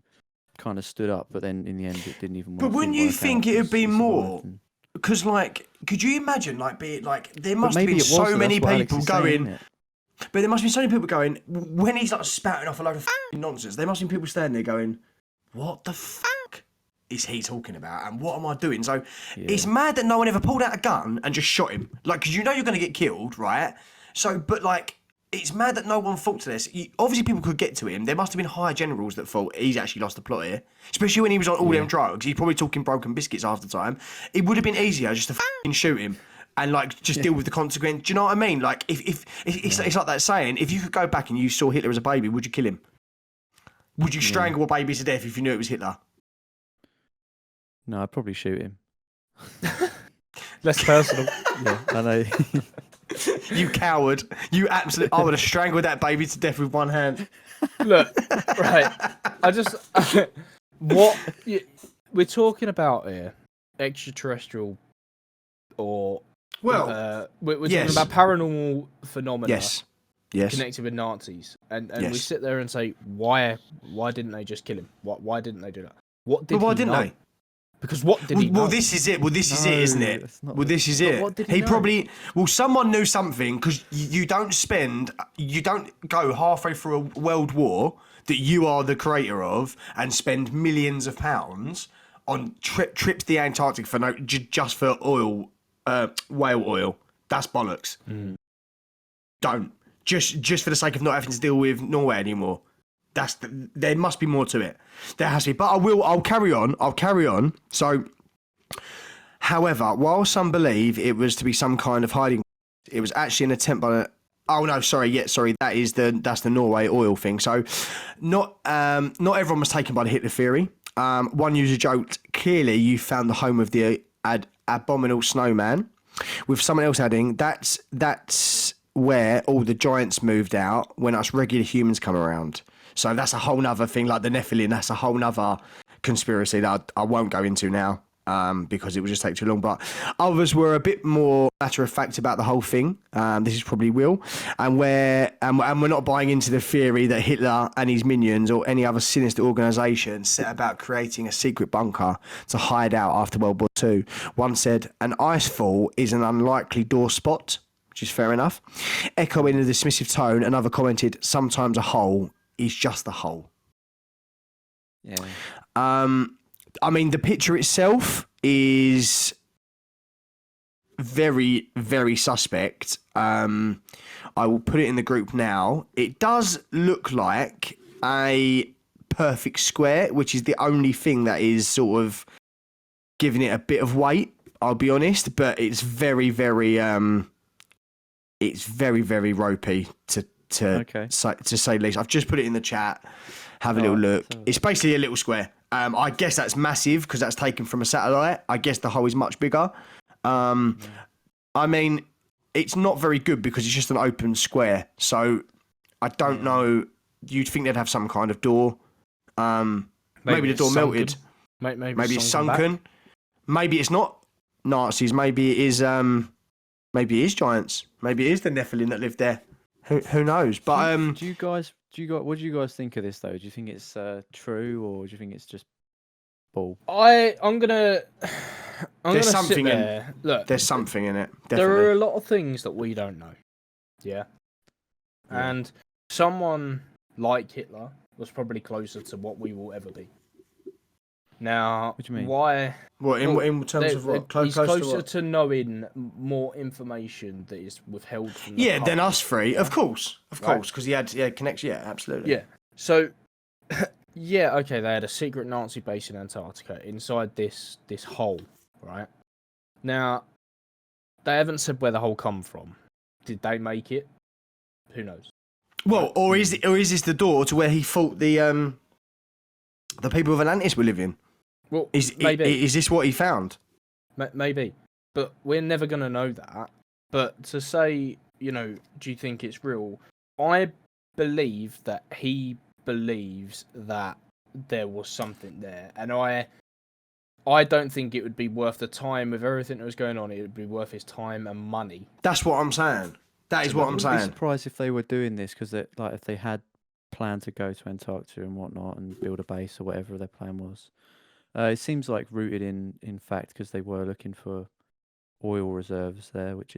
kind of stood up, but then in the end it didn't even work. But wouldn't didn't you work think out. it would be He survived more? and- Because like, could you imagine like be like there But must have maybe been it was, so though, many that's what Alex people is saying, going. isn't it? But there must be so many people going when he's like spouting off a load of nonsense. There must be people standing there going, "What the fuck? is he talking about, and what am I doing? So it's mad that no one ever pulled out a gun and just shot him. Like, because you know you're going to get killed, right? So, but like, it's mad that no one thought to this. Obviously, people could get to him. There must have been higher generals that thought he's actually lost the plot here. Especially when he was on all them drugs. He's probably talking broken biscuits half the time. It would have been easier just to f***ing shoot him and like just deal with the consequence. Do you know what I mean? Like, if it's like that saying, if you could go back and you saw Hitler as a baby, would you kill him? Would you strangle a baby to death if you knew it was Hitler? No, I'd probably shoot him. Less personal. Yeah, I know. You coward. You absolutely... I would have strangled that baby to death with one hand. Look, right. I just... what... We're talking about here, extraterrestrial or... Well... we're talking about paranormal phenomena. Yes. Connected with Nazis. And we sit there and say, why didn't they just kill him? Why didn't they do that? What did why he didn't know? they? Because what did he know? Well, this is it. Well, this is it, isn't it? Well, this is it. What did he know? probably... Well, someone knew something, because you don't go halfway through a world war that you are the creator of and spend millions of pounds on trips to the Antarctic for just for oil, whale oil. That's bollocks. Don't. Just for the sake of not having to deal with Norway anymore. There must be more to it. There has to be. But I'll carry on. So, however, while some believe it was to be some kind of hiding, it was actually an attempt by... Oh, no, sorry. That's the Norway oil thing. So, not everyone was taken by the Hitler theory. One user joked, clearly you found the home of the abominable snowman, with someone else adding, that's where all the giants moved out when us regular humans come around. So that's a whole nother thing, like the Nephilim, that's a whole nother conspiracy that I won't go into now because it would just take too long. But others were a bit more matter of fact about the whole thing. This is probably Will. And we're not buying into the theory that Hitler and his minions or any other sinister organisation set about creating a secret bunker to hide out after World War II. One said, an icefall is an unlikely door spot, which is fair enough. Echoing in a dismissive tone, another commented, sometimes a hole is just a hole. Yeah. I mean, the picture itself is very, very suspect. I will put it in the group now. It does look like a perfect square, which is the only thing that is sort of giving it a bit of weight, I'll be honest, but it's very, very very ropey to say the least. I've just put it in the chat. Have a little look. It's basically a little square. I guess that's massive because that's taken from a satellite. I guess the hole is much bigger. I mean, it's not very good because it's just an open square. So I don't know. You'd think they'd have some kind of door. Maybe the door melted. Maybe it's sunken. Maybe it's not Nazis. Maybe it is. Maybe it is giants. Maybe it is the Nephilim that lived there. Who knows? But what do you guys think of this though? Do you think it's true or do you think it's just bull? I'm gonna there's something sit there. Look, there's something in it. Definitely. There are a lot of things that we don't know. Yeah. And someone like Hitler was probably closer to what we will ever be. Now, what do you mean? Why? What in terms of what? He's closer to knowing more information that is withheld from the public. Than us three, of course, because he had connection. Yeah, absolutely. Yeah. So, okay, they had a secret Nazi base in Antarctica inside this hole, right? Now, they haven't said where the hole come from. Did they make it? Who knows? Well, or is this the door to where he thought the people of Atlantis were living? Well, maybe. Is this what he found? Maybe. But we're never going to know that. But to say, do you think it's real? I believe that he believes that there was something there. And I don't think it would be worth the time with everything that was going on. It would be worth his time and money. That's what I'm saying. That is what I'm saying. I'd be surprised if they were doing this because if they had planned to go to Antarctica and whatnot and build a base or whatever their plan was. It seems like rooted in fact because they were looking for oil reserves there, which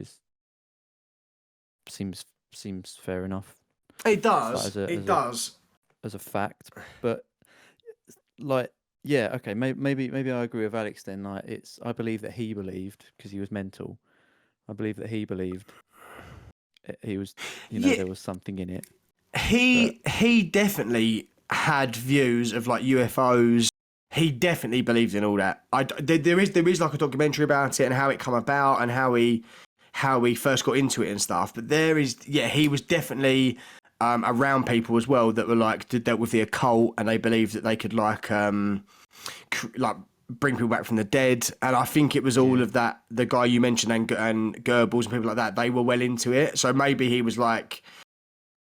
seems fair enough. It does. It does as a fact, but like Yeah, okay, maybe I agree with Alex then. Like, I believe that he believed because he was mental. I believe that he believed he was, Yeah, there was something in it. But he definitely had views of like UFOs. He definitely believed in all that. There is like a documentary about it and how it come about and how he first got into it and stuff. But he was definitely around people as well that were like dealt with the occult and they believed that they could like bring people back from the dead. And I think it was all yeah, of that. The guy you mentioned and Goebbels and people like that, they were well into it. So maybe he was like.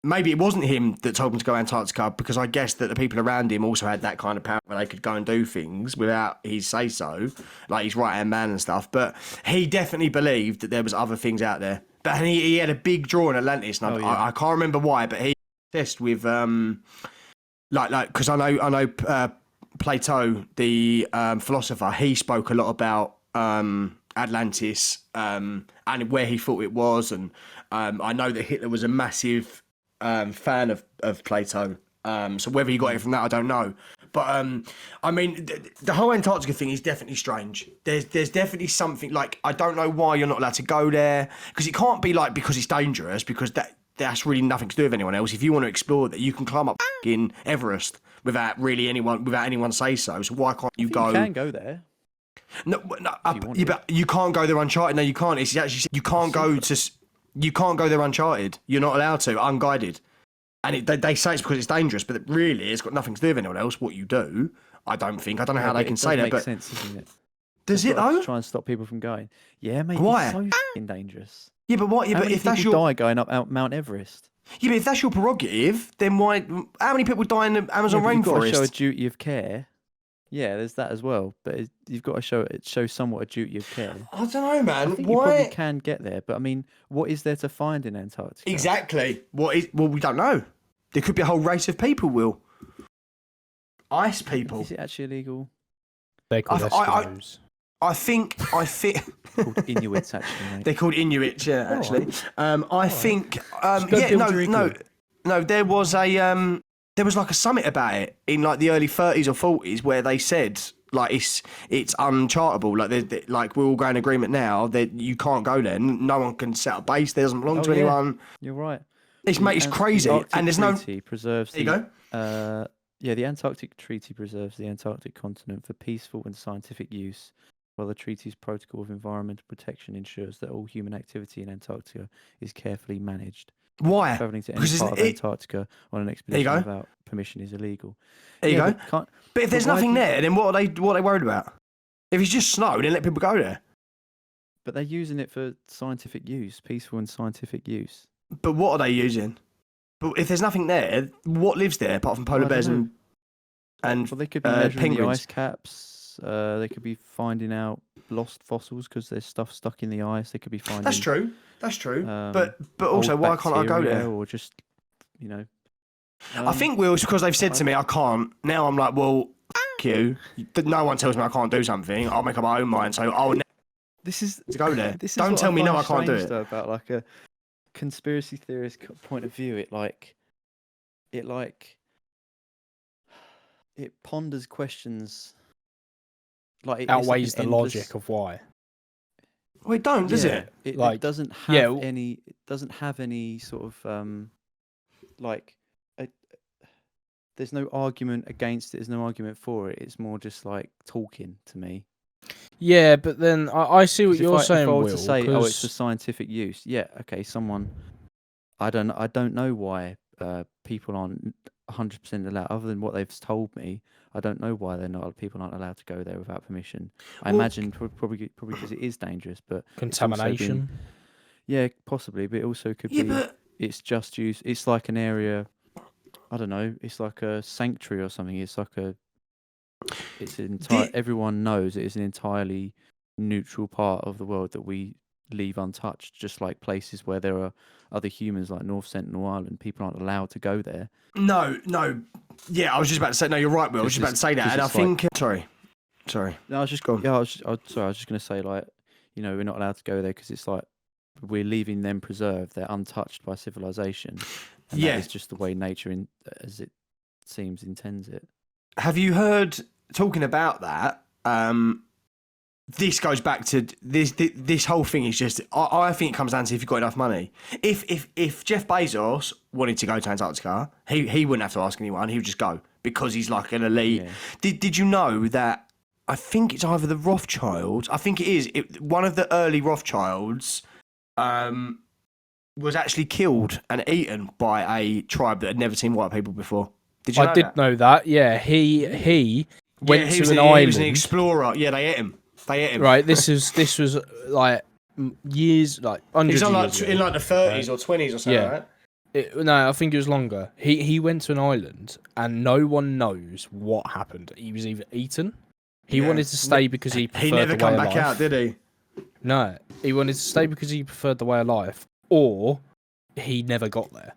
Maybe it wasn't him that told him to go Antarctica because I guess that the people around him also had that kind of power where they could go and do things without his say so, like his right hand man and stuff. But he definitely believed that there was other things out there. But he had a big draw in Atlantis, and I can't remember why. But he obsessed with because I know Plato, the philosopher, he spoke a lot about Atlantis and where he thought it was, and I know that Hitler was a massive fan of Plato. So whether he got it from that, I don't know. But I mean, the whole Antarctica thing is definitely strange. There's definitely something like I don't know why you're not allowed to go there because it can't be like because it's dangerous because that's really nothing to do with anyone else. If you want to explore that, you can climb up in Everest without anyone say so. So why can't you go? you can go there. No, but you can't go there uncharted. No, you can't. It's actually you can't go to. You can't go there uncharted. You're not allowed to, unguided. And they say it's because it's dangerous, but really it's got nothing to do with anyone else. What you do, I don't think. I don't know how they can say that, but sense, doesn't it? Does it though? Try and stop people from going. Yeah, mate. Why? It's so f***ing dangerous. Yeah, but what? Yeah, How but many if that's people your die going up Mount Everest? yeah, but if that's your prerogative, then why? How many people die in the Amazon Yeah, but you've got to show a rainforest? duty of care. Yeah, there's that as well. But you've got to show somewhat a duty of care. I don't know, I man. think you Why? probably can get there, but I mean, what is there to find in Antarctica? Exactly. What is? Well, we don't know. There could be a whole race of people. Will ice people? Is it actually illegal? They're called Eskimos. I think. Called Inuits, actually, mate. They're called Inuits, yeah, actually. I think. No. There was like a summit about it in like the early 30s or 40s where they said like it's unchartable. Like we're all going agreement now that you can't go there. No one can set up base. There doesn't belong to anyone. You're right. It's crazy, and there's no. Preserves There you go. The Antarctic Treaty preserves the Antarctic continent for peaceful and scientific use, while the treaty's protocol of environmental protection ensures that all human activity in Antarctica is carefully managed. Why? Travelling to any part of Antarctica on an expedition without permission is illegal. There you go. But if there's nothing there, then what are they worried about? If it's just snow, then let people go there. But they're using it for scientific use, peaceful and scientific use. But what are they using? But if there's nothing there, what lives there apart from polar bears and well, they could be measuring the penguins? ice caps. They could be finding out lost fossils because there's stuff stuck in the ice. They could be finding. That's true. But also, why can't I go there? Or just, I think it's because they've said to me I can't. Now I'm like, well, f*** you. No one tells me I can't do something. I'll make up my own mind. So I'll this is to go there. This is Don't tell me no, I can't do it. Though, about like a conspiracy theorist point of view, it ponders questions. Like it outweighs the logic of why. Well, it don't, does it? It doesn't have any. It doesn't have any sort of there's no argument against it. There's no argument for it. It's more just like talking to me. Yeah, but then I see what you're saying. If I were Will, to say, it's for scientific use. Yeah, okay. Someone, I don't know why people aren't 100% allowed. Other than what they've told me, I don't know why people aren't allowed to go there without permission. I imagine probably because it is dangerous, but contamination. Yeah, possibly, but it also could be. It's just used. It's like an area. I don't know. It's like a sanctuary or something. It's like a. It's everyone knows it is an entirely neutral part of the world that we leave untouched. Just like places where there are other humans, like North Sentinel Island, people aren't allowed to go there. No. Yeah, I was just about to say. No, you're right, Will. I was just about to say that, and I think. Sorry. No, I was just. Sorry, I was just going to say, like, we're not allowed to go there because it's like we're leaving them preserved. They're untouched by civilization. And that is just the way nature, as it seems, intends it. Have you heard talking about that, this goes back to this whole thing is just. I think it comes down to if you've got enough money. If Jeff Bezos wanted to go to Antarctica, he wouldn't have to ask anyone. He would just go because he's like an elite. Yeah. Did you know that? I think it's either the Rothschilds. I think it is. One of the early Rothschilds was actually killed and eaten by a tribe that had never seen white people before. Did you know I did that? know that. Yeah, he went to an island. He was an explorer. Yeah, they ate him. Right. This was like years, like hundreds He's on of years in ago. like the 30s or 20s or something. Yeah. Right? No, I think it was longer. He went to an island and no one knows what happened. He was either eaten. He wanted to stay because he preferred He never the way come of back life. out, did he? No, he wanted to stay because he preferred the way of life, or he never got there.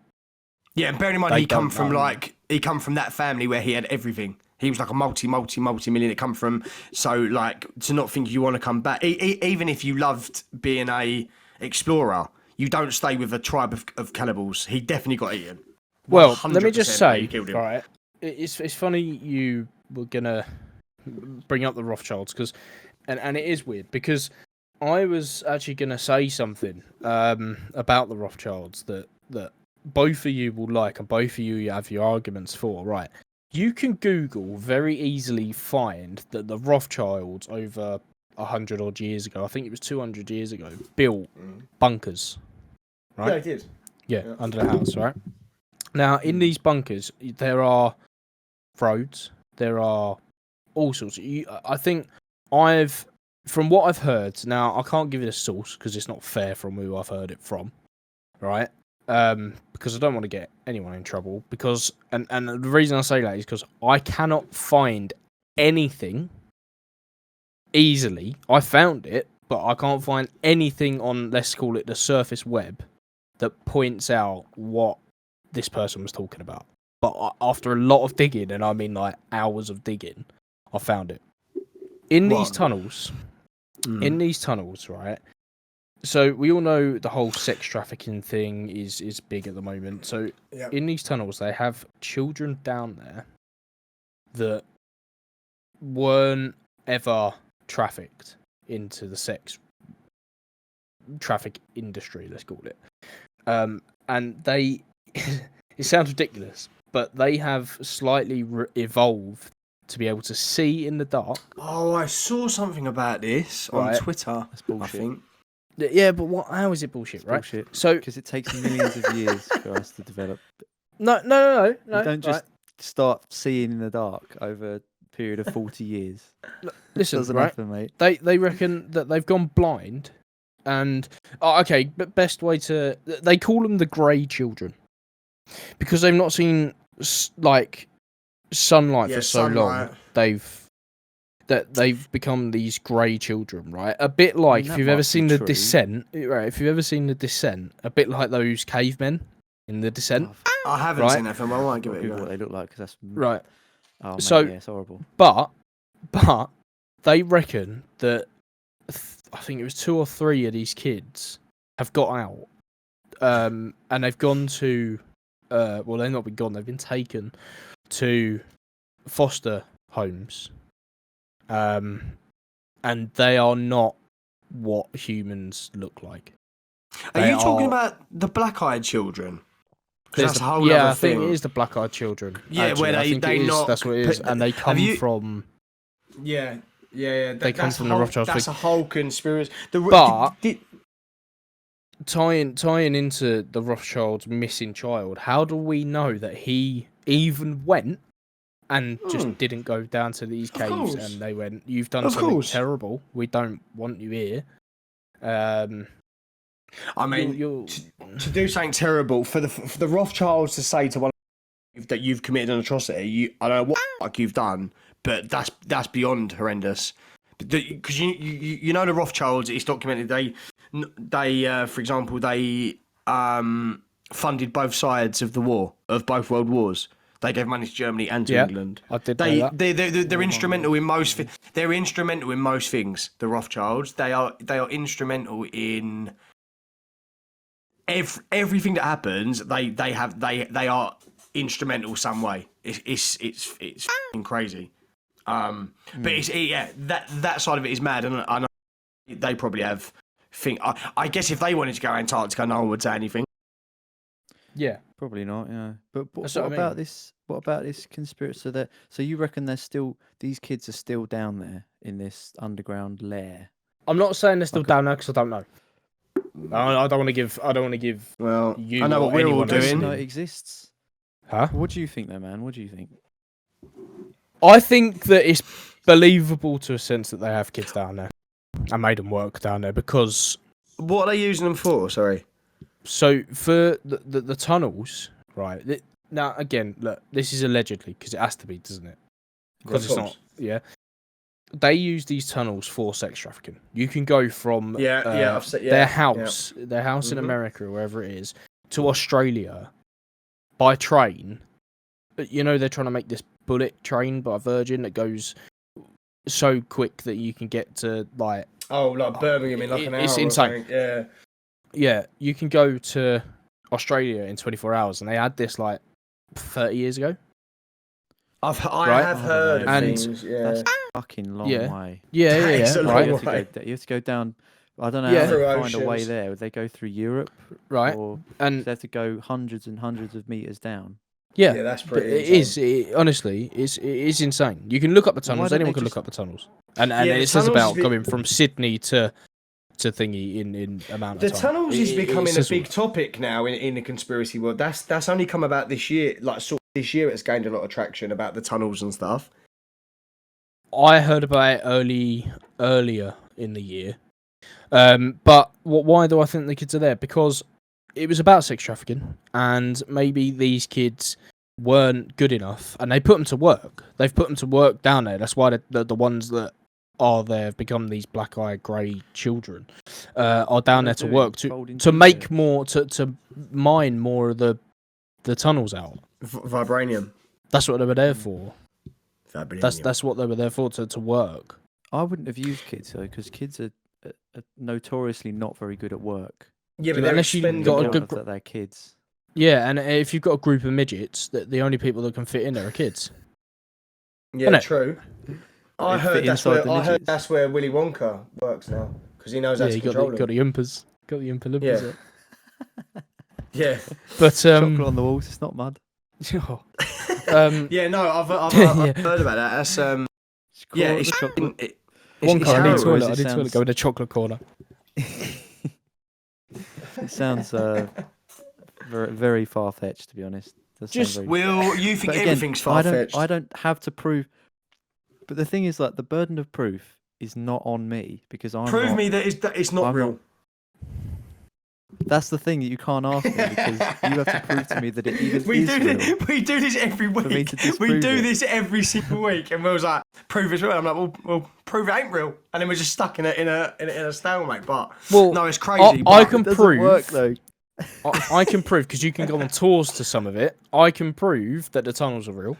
Yeah, and bearing in mind They he come don't know. from that family where he had everything. He was like a multi-millionaire. Come from, so like to not think you want to come back, even if you loved being a explorer, you don't stay with a tribe of cannibals. He definitely got eaten. Well, let me just 100% say, they killed him. right? It's funny you were gonna bring up the Rothschilds and it is weird because I was actually gonna say something about the Rothschilds that both of you will like and both of you have your arguments for. Right? You can Google very easily find that the Rothschilds over 100 odd years ago, I think it was 200 years ago, built bunkers. Right? Yeah, he did. Yeah, under the house, right? Now, in these bunkers, there are roads, there are all sorts. I think from what I've heard, now I can't give it a source because it's not fair from who I've heard it from, right? Because I don't want to get anyone in trouble. Because and the reason I say that is because I cannot find anything easily. I found it, but I can't find anything on, let's call it the surface web, that points out what this person was talking about. But after a lot of digging, and I mean like hours of digging, I found it. In these tunnels, right? So we all know the whole sex trafficking thing is big at the moment. So in these tunnels, they have children down there that weren't ever trafficked into the sex traffic industry, let's call it. And they, it sounds ridiculous, but they have slightly evolved to be able to see in the dark. Oh, I saw something about this on Twitter. That's bullshit. I think. Yeah, but how is it bullshit, right? Bullshit. So because it takes millions of years for us to develop. No. You don't just start seeing in the dark over a period of 40 years. Listen, doesn't right? happen, mate. They reckon that they've gone blind, and but best way to, they call them the grey children because they've not seen like sunlight for so long. They've become these grey children, right? A bit like if you've ever seen The Descent, right? If you've ever seen The Descent, a bit like those cavemen in The Descent. I haven't seen that film. I might give it a Google go. what they look like because that's Right. Oh, mate, So, yeah, it's horrible. But they reckon that I think it was 2 or 3 of these kids have got out, and they've gone to, well, they've not been gone. They've been taken to foster homes, and they are not what humans look like. Are you talking about the black-eyed children? That's a whole other I think thing. it is the black-eyed children. Yeah, actually. where I think they it is, knock. that's what it is, and they come from. Yeah. They come from the Rothschilds. That's a whole conspiracy. But tying into the Rothschilds' missing child, how do we know that he even went and just didn't go down to these caves and they went, "You've done something terrible. We don't want you here." I mean, to do something terrible for the Rothschilds to say to one that you've committed an atrocity, I don't know what you've done, but that's beyond horrendous. Because you know the Rothschilds, it's documented. They for example, they funded both sides of the war, of both world wars. They gave money to Germany and to England. I did know that. They're instrumental in most. They're instrumental in most things. The Rothschilds. They are instrumental in everything that happens. They are instrumental some way. It's crazy. But that side of it is mad, and I know they probably have. I guess if they wanted to go Antarctica, no one would say anything. Yeah, Probably not. Yeah. But That's what what I about mean. this? What about this conspiracy? So you reckon these kids are still down there in this underground lair? I'm not saying they're still Like down there because I don't know. I don't want to give. I don't want to give. Well, You I know or what we're all anyone Don't you doing. know it exists? Huh? What do you think, though, man? What do you think? I think that it's believable to a sense that they have kids down there. I made them work down there because. What are they using them for? Sorry. So for the tunnels, right? Now again, look, this is allegedly because it has to be, doesn't it? Because it's not. Yeah. They use these tunnels for sex trafficking. You can go from their house in America or wherever it is to Australia by train. But you know they're trying to make this bullet train by Virgin that goes so quick that you can get to like Birmingham in like an hour. It's or insane. something. Yeah, you can go to Australia in 24 hours, and they had this like 30 years ago. I Right? have heard of And things. Yeah. That's a fucking long way. Yeah, That is a long right, way. You have to go down. I don't know Yeah. how Through they find a way oceans. there. Would they go through Europe? right, Or and they have to go hundreds and hundreds of meters down? yeah, that's but pretty. it is. Honestly, it is insane. You can look up the Well, why tunnels. don't Anyone they can just- look up the tunnels, and Yeah, the it says tunnels about be- going from Sydney to thingy in amount The of time. tunnels is becoming a says all big topic now in the conspiracy world. That's only come about this year. Like sort of this year, it's gained a lot of traction about the tunnels and stuff. I heard about it earlier in the year. But why do I think the kids are there? Because it was about sex trafficking, and maybe these kids weren't good enough, and they put them to work. They've put them to work down there. That's why the ones that are there have become these black-eyed grey children. Are down there to work to make more to mine more of the tunnels out. Vibranium. That's what they were there for. Vibranium. That's what they were there for to work. I wouldn't have used kids though, because kids are notoriously not very good at work. Yeah, but unless you got a good that they're kids. Yeah, and if you've got a group of midgets, the only people that can fit in there are kids. Yeah, Innit? true. I They heard fit inside the midgets. that's where Willy Wonka works now because he knows how Yeah, to you control got them. the Oompas. Got the Oompa Loompas. Yeah. But Chocolate on the walls. It's not mud. Yeah, no, I've Yeah. heard about that. That's yeah, it's chocolate. Wonka, I need horrible, toilet. as I it need toilet. sounds. Go in the chocolate corner. It sounds very, very far fetched, to be honest. Does sound Just very- Will, you think But again, everything's far fetched? I don't have to prove. But the thing is, like, the burden of proof is not on me because I'm Prove not, me that it's not I'm real. not- That's the thing that you can't ask me because you have to prove to me that it even We is do real. this. We do this every me week. to We disprove do it. this every single week, and Will's like, "Prove it's real." I'm like, "Well, prove it ain't real," and then we're just stuck in a stalemate. But Well, no, it's crazy. I but- can It doesn't prove. work though. I can prove because you can go on tours to some of it. I can prove that the tunnels are real.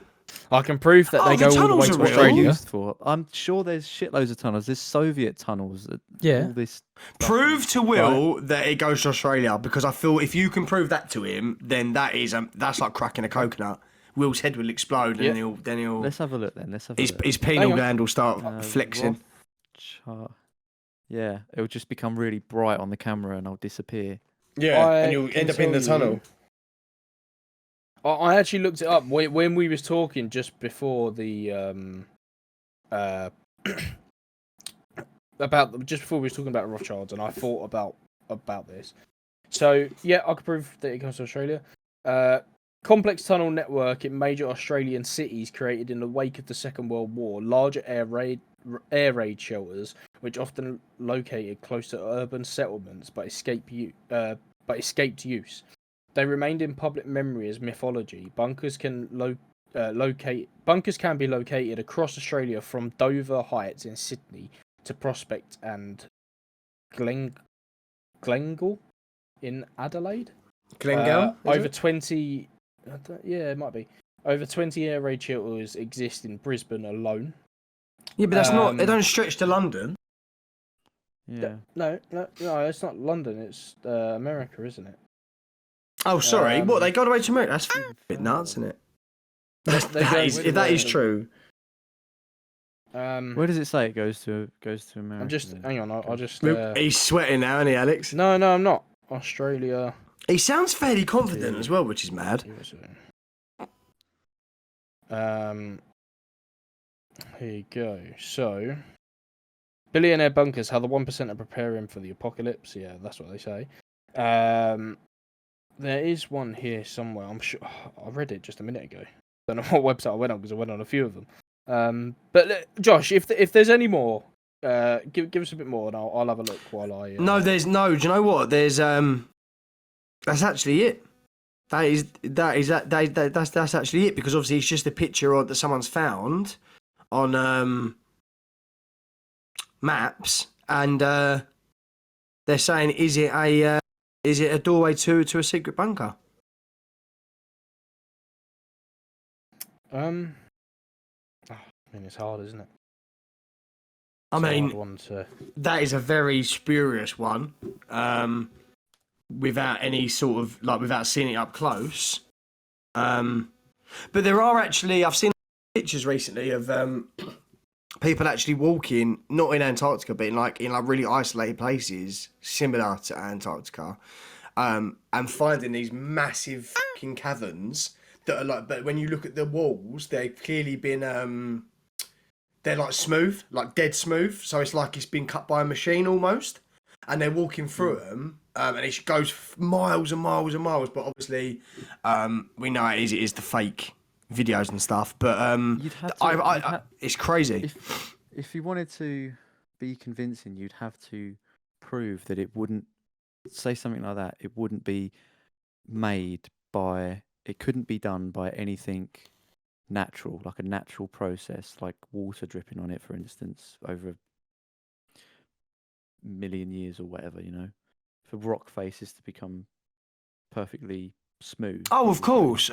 I can prove that Oh, they the go all the way tunnels to are real. Australia. Used for. I'm sure there's shitloads of tunnels. There's Soviet tunnels. Yeah. All this. Prove to Will that it goes to Australia because I feel if you can prove that to him, then that's like cracking a coconut. Will's head will explode, Yeah. and then he'll Let's have a look then. Let's have a look. his pineal Hang on. gland will start flexing. Yeah, it'll just become really bright on the camera and I'll disappear. Yeah, I and you'll can end up in the tell you- tunnel. I actually looked it up when we was talking just before the just before we was talking about Rothschilds, and I thought about this. So yeah, I could prove that it comes to Australia. Complex tunnel network in major Australian cities created in the wake of the Second World War. Larger air raid shelters, which often located close to urban settlements, but escaped use. They remained in public memory as mythology. Bunkers can be located across Australia from Dover Heights in Sydney to Prospect and Glengall in Adelaide. Glengale? Over 20. Yeah, it might be. Over 20 air raid shelters exist in Brisbane alone. Yeah, but that's not. They don't stretch to London. Yeah. No, it's not London. It's America, isn't it? Oh, sorry. What they got away to America? That's a bit nuts, isn't it? If If that is true. Where does it say it goes to America? I'm just then? hang on. I'll just. He's sweating now, isn't he, Alex? No, I'm not. Australia. He sounds fairly confident as well, which is mad. Here you go. So, billionaire bunkers, how the 1% are preparing for the apocalypse. Yeah, that's what they say. There is one here somewhere. I'm sure I read it just a minute ago. Don't know what website I went on because I went on a few of them. But Josh, if there's any more, give us a bit more, and I'll have a look while I. No, there's no. Do you know what? There's That's actually it. That's actually it, because obviously it's just a picture that someone's found on maps, and they're saying, is it a doorway to a secret bunker? I mean, it's hard, isn't it? I mean, that is a very spurious one. Without any sort of without seeing it up close. But there are actually, I've seen pictures recently of people actually walking, not in Antarctica, but in really isolated places similar to Antarctica, and finding these massive fucking caverns that are but when you look at the walls, they've clearly been they're smooth, dead smooth. So it's like it's been cut by a machine almost, and they're walking through them. And it goes miles and miles and miles, but obviously we know it is the fake videos and stuff. But it's crazy. If you wanted to be convincing, you'd have to prove that it wouldn't say something like that. It wouldn't be made by. It couldn't be done by anything natural, like a natural process, like water dripping on it, for instance, over a million years or whatever. For rock faces to become perfectly smooth. Oh, of course.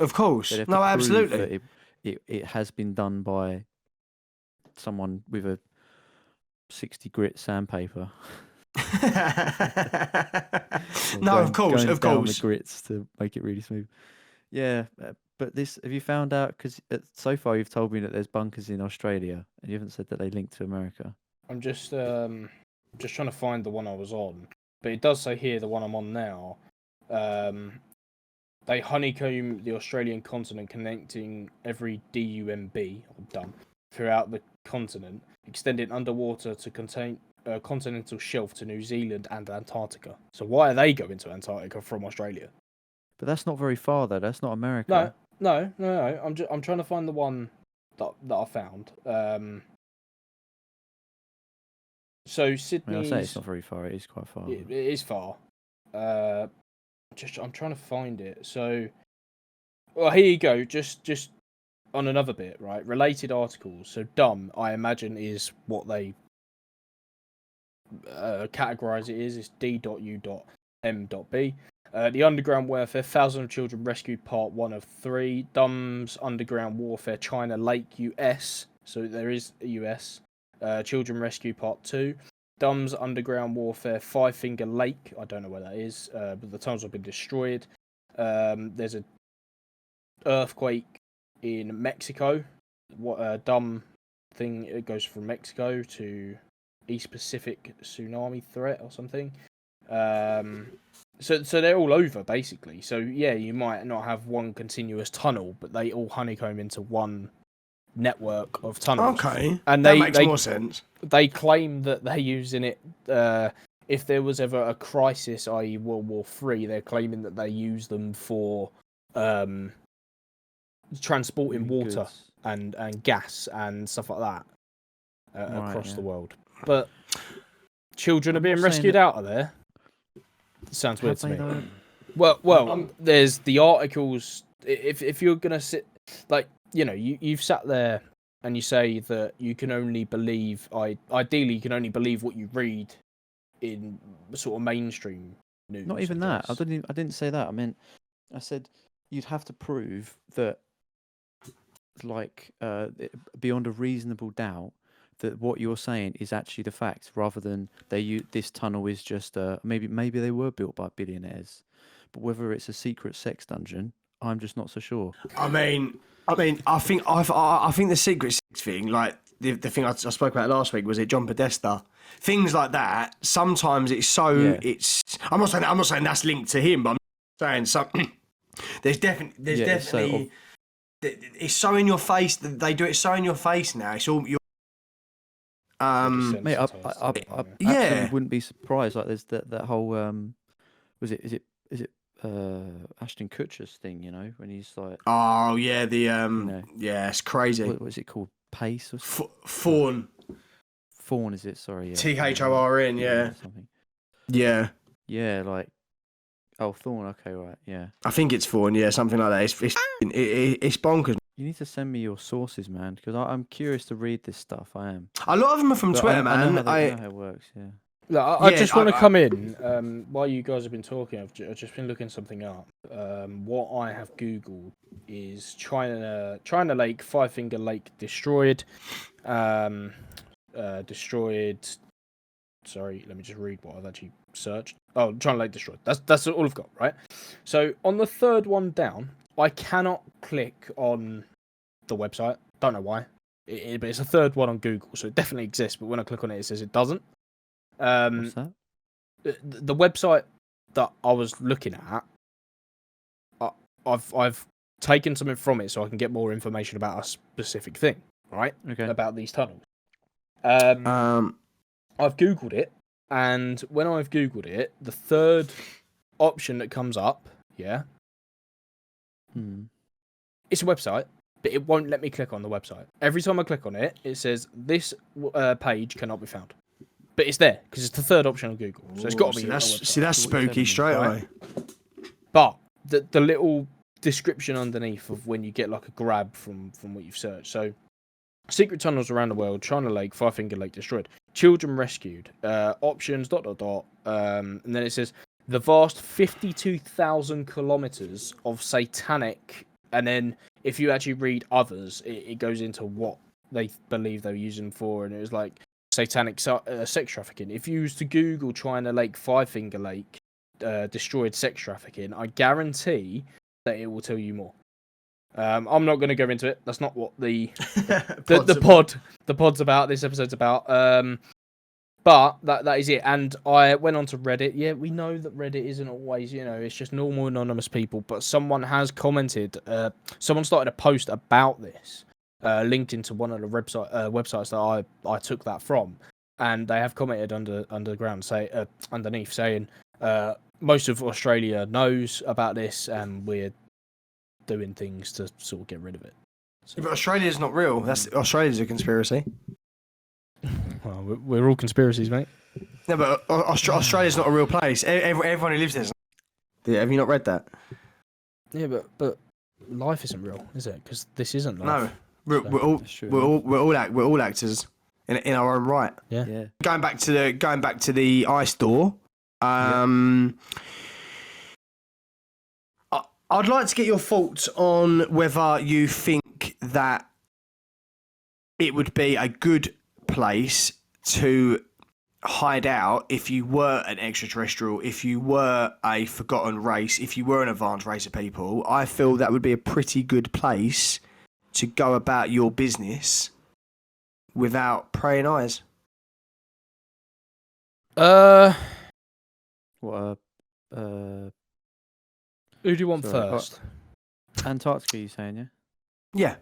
No, absolutely. It has been done by someone with a 60 grit sandpaper. No, of course. Down the grits to make it really smooth. Yeah, but have you found out? Because so far you've told me that there's bunkers in Australia, and you haven't said that they link to America. I'm just trying to find the one I was on. But it does say here, the one I'm on now, they honeycomb the Australian continent, connecting every DUMB, or dumb, throughout the continent, extending underwater to contain a continental shelf to New Zealand and Antarctica. So why are they going to Antarctica from Australia? But that's not very far, though. That's not America. No. I'm trying to find the one that I found. So Sydney. I say it's not very far. It is quite far. It is far. I'm trying to find it. So, well, here you go. Just on another bit, right? Related articles. So dumb, I imagine, is what they categorize it is. It's D.U.M.B. The Underground Warfare, Thousands of Children Rescued, Part 1 of 3. Dumb's Underground Warfare, China Lake, US. So there is a US. Children Rescue Part 2. Dumb's Underground Warfare, Five Finger Lake. I don't know where that is, but the tunnels have been destroyed. There's a earthquake in Mexico. What a dumb thing. It goes from Mexico to East Pacific tsunami threat or something. So they're all over, basically. So, yeah, you might not have one continuous tunnel, but they all honeycomb into one network of tunnels. Okay, and that makes more sense. They claim that they're using it if there was ever a crisis, i.e. World War III, they're claiming that they use them for transporting water and gas and stuff like that across the world. But children are being rescued out of there. Sounds weird to me. Well, there's the articles. If you're gonna sit, you've sat there and you say that you can only believe. Ideally, you can only believe what you read in sort of mainstream news. Not even that. I didn't say that. I said you'd have to prove that, beyond a reasonable doubt, that what you're saying is actually the fact, rather than this tunnel is just maybe they were built by billionaires, but whether it's a secret sex dungeon, I'm just not so sure. I think the secret sex thing, the thing I spoke about last week, was it John Podesta? Things like that. Sometimes it's so it's. I'm not saying that's linked to him, but I'm saying something. There's definitely. It's so in your face. They do it so in your face now. It's all. Mate, I absolutely wouldn't be surprised. Like there's that whole is it Ashton Kutcher's thing, you know, when he's like, oh yeah, the yeah, it's crazy. What is it called? Pace or Fawn. Fawn, is it? Sorry, yeah. THORN, yeah. Something. Yeah. Yeah, like Thorn. Okay, right, yeah. I think it's Fawn, yeah, something like that. It's bonkers. You need to send me your sources, man, because I'm curious to read this stuff. I am. A lot of them are from Twitter, man. I know how it works, yeah. Look, I just want to come in while you guys have been talking. I've just been looking something up. What I have Googled is China Lake, Five Finger Lake destroyed. Destroyed. Sorry, let me just read what I've actually searched. Oh, China Lake destroyed. That's all I've got, right? So on the third one down, I cannot click on the website. Don't know why. But it's a third one on Google, so it definitely exists. But when I click on it, it says it doesn't. What's that? The website that I was looking at, I've taken something from it so I can get more information about a specific thing, right? Okay. About these tunnels. I've Googled it, and when I've Googled it, the third option that comes up, it's a website, but it won't let me click on the website. Every time I click on it, it says this page cannot be found. But it's there because it's the third option on Google, so it's got to be. That's spooky straight away. But the little description underneath of when you get like a grab from what you've searched. So, secret tunnels around the world, China Lake, Five Finger Lake destroyed, children rescued, options ... And then it says the vast 52,000 kilometers of satanic. And then if you actually read others, it goes into what they believe they were using for, and it was like satanic sex trafficking. If you was to Google China Lake, Five Finger Lake, destroyed sex trafficking, I guarantee that it will tell you more. I'm not going to go into it. That's not what the pod's about. This episode's about. But that is it. And I went on to Reddit. Yeah, we know that Reddit isn't always, it's just normal anonymous people. But someone has commented. Someone started a post about this. Linked into one of the websites that I took that from, and they have commented underneath saying most of Australia knows about this, and we're doing things to sort of get rid of it. So. But Australia's not real. Australia's a conspiracy. Well, we're all conspiracies, mate. No, but Australia's not a real place. Everyone who lives there. Have you not read that? Yeah, but life isn't real, is it? Because this isn't life. No. We're all actors in our own right. Yeah. Going back to the ice door. I'd like to get your thoughts on whether you think that it would be a good place to hide out if you were an extraterrestrial, if you were a forgotten race, if you were an advanced race of people. I feel that would be a pretty good place to go about your business without praying eyes. What? Who do you want first? Antarctica, you saying, yeah? Yeah.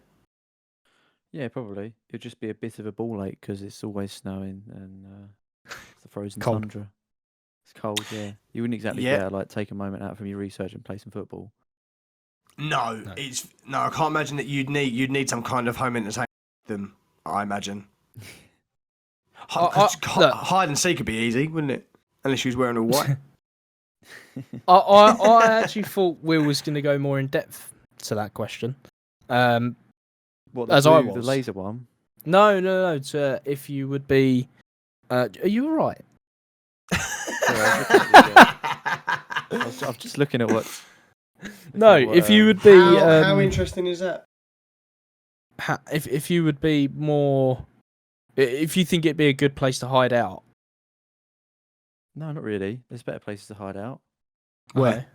Yeah, probably. It'd just be a bit of a ball ache because it's always snowing and it's the frozen cold. tundra. It's cold, yeah. You wouldn't exactly be able to take a moment out from your research and play some football. No, I can't imagine that you'd need some kind of home entertainment them. I imagine. Hide and seek could be easy, wouldn't it? Unless she was wearing all white. I actually thought Will was going to go more in depth to that question. What, the laser one? No. If you would be, are you all right? I'm just looking at what. No, if you would be. How interesting is that? If you would be more, if you think it'd be a good place to hide out. No, not really. There's better places to hide out. Where?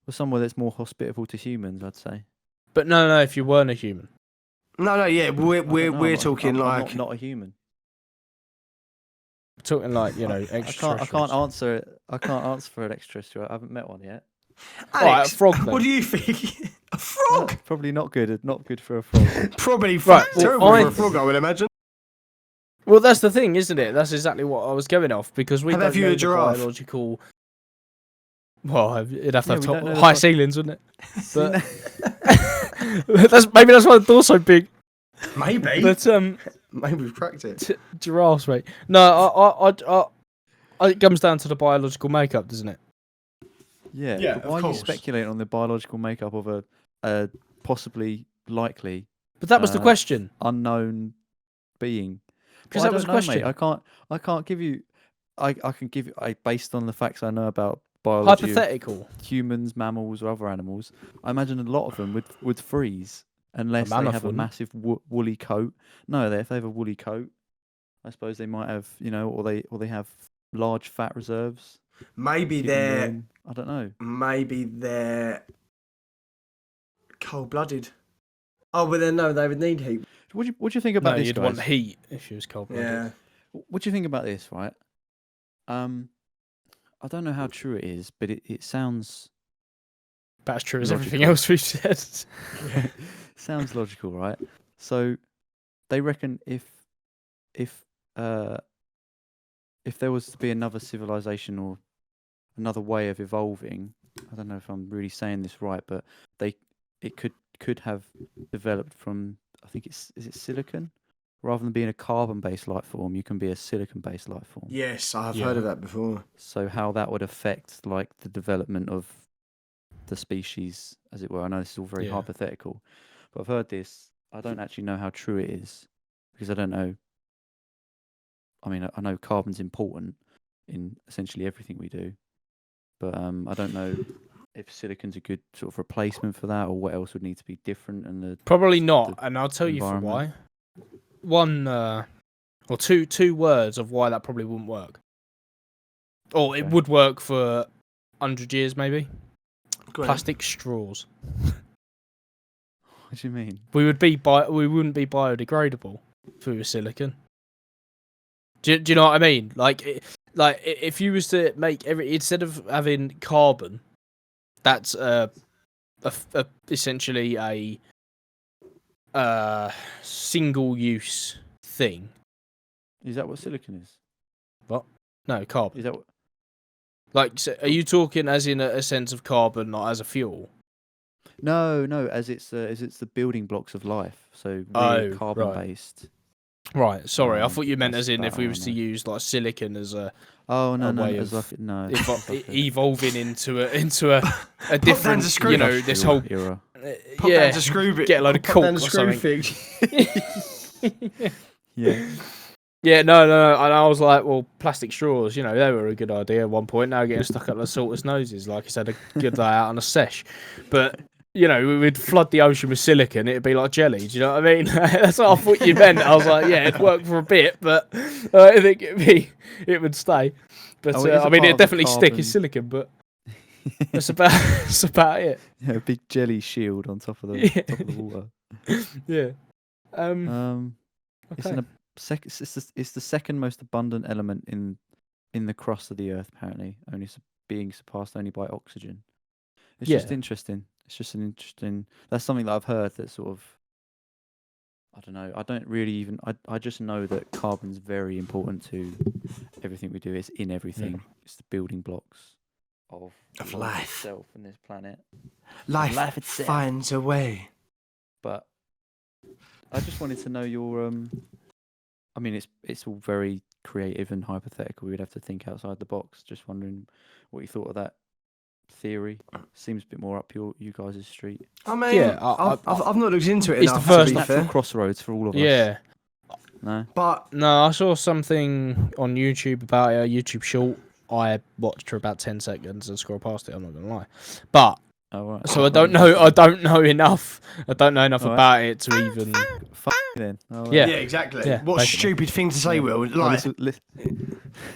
Well, somewhere that's more hospitable to humans, I'd say. But no, if you weren't a human. No, yeah, I don't know, we're talking I'm like not a human. Talking like, you know, I extraterrestrials. can't answer it. I can't answer for an extraterrestrial. I haven't met one yet. Alex. a frog then. What do you think? A No, frog? it's probably not good. Not good for a frog. Probably Right, well, terrible I- for a frog, I would imagine. Well, that's the thing, isn't it? That's exactly what I was going off, because we How about don't if you were know a the giraffe? biological. Well, it'd have to Yeah, have we don't know the high bi- ceilings, wouldn't it? See, But maybe that's why the door's so big. Maybe. But Maybe we've cracked it. giraffes, mate. No, it comes down to the biological makeup, doesn't it? yeah. Yeah, but of why are you course. speculating on the biological makeup of a possibly likely But that was the question. unknown being? Because Well, that was a I don't know, question. mate. I can't give you. I can give you. Based on the facts I know about biology, of Hypothetical. humans, mammals, or other animals, I imagine a lot of them would freeze unless they mammoth have a wouldn't. massive woolly coat. No, if they have a woolly coat, I suppose they might have, or they have large fat reserves. Maybe keep them they're warm. I don't know. maybe they're cold-blooded. Oh, but then no, they would need heat. What do you think about No, this, you'd guys? want heat if she was cold. Yeah. What do you think about this, right? I don't know how true it is, but it sounds About as true as everything Logical. else we've said. sounds logical, right? So they reckon if there was to be another civilization or another way of evolving, I don't know if I'm really saying this right, but it could have developed from, I think is it silicon? Rather than being a carbon-based life form, you can be a silicon-based life form. Yes, I have Yeah. heard of that before. So how that would affect like the development of the species, as it were. I know this is all very Yeah. hypothetical, but I've heard this. I don't actually know how true it is because I don't know. I mean, I know carbon's important in essentially everything we do, but I don't know if silicon's a good sort of replacement for that, or what else would need to be different. And the Probably not, the and I'll tell you for environment. why. One or two words of why that probably wouldn't work. Or it Okay. would work for 100 years, maybe. Go on. Plastic straws. What do you mean? We wouldn't be biodegradable if we were silicon. Do you know what I mean? Like if you was to make instead of having carbon, that's essentially a single-use thing. Is that what silicon is? No, carbon. Is that what? Like, so are you talking as in a sense of carbon, not as a fuel? No, as it's the building blocks of life. So Oh, really right. carbon based. Right. Sorry, I thought you meant that's as in if about we how I was to know. use like silicon as a Oh no, way as of like no. evo- it's like a evolving into a down different, to screw you know, off this whole era. Pop yeah, down to screw bit. get a load of Pop cork down or the screw something. thing. Yeah. Yeah, no, and I was like, well, plastic straws, you know, they were a good idea at one point. Now getting stuck up the salters' noses, like I said, a good day out on a sesh. But you know, we'd flood the ocean with silicon, it'd be like jelly. Do you know what I mean? That's what I thought you meant. I was like, yeah, it'd work for a bit, but I think it would stay. But Oh, it is I a mean, part it'd of the definitely stick carbon. as silicon, but that's about it. Yeah, a big jelly shield on top of the Yeah. top of the water. Yeah. It's Okay. it's the second most abundant element in the crust of the earth, apparently, being surpassed only by oxygen. It's just Yeah. interesting. It's just an interesting. That's something that I've heard that sort of. I don't know. I don't really even. I just know that carbon's very important to everything we do. It's in everything. It's the building blocks of life itself and this planet. Life itself. finds a way. But I just wanted to know your. I mean, it's all very creative and hypothetical. We'd have to think outside the box. Just wondering what you thought of that theory. Seems a bit more up you guys' street. I mean, Yeah, I've not looked into it It's the enough. first to be Natural fair. crossroads for all of us. Yeah. No. But No, I saw something on YouTube about a YouTube short. I watched for about 10 seconds and scrolled past it. I'm not gonna lie, but Oh, right. so I don't know. I don't know enough. I don't know enough Alright. about it to even. Fuck then. Oh, right. Yeah. yeah, exactly. Yeah, What basically. stupid thing to say, Will? Oh, Like,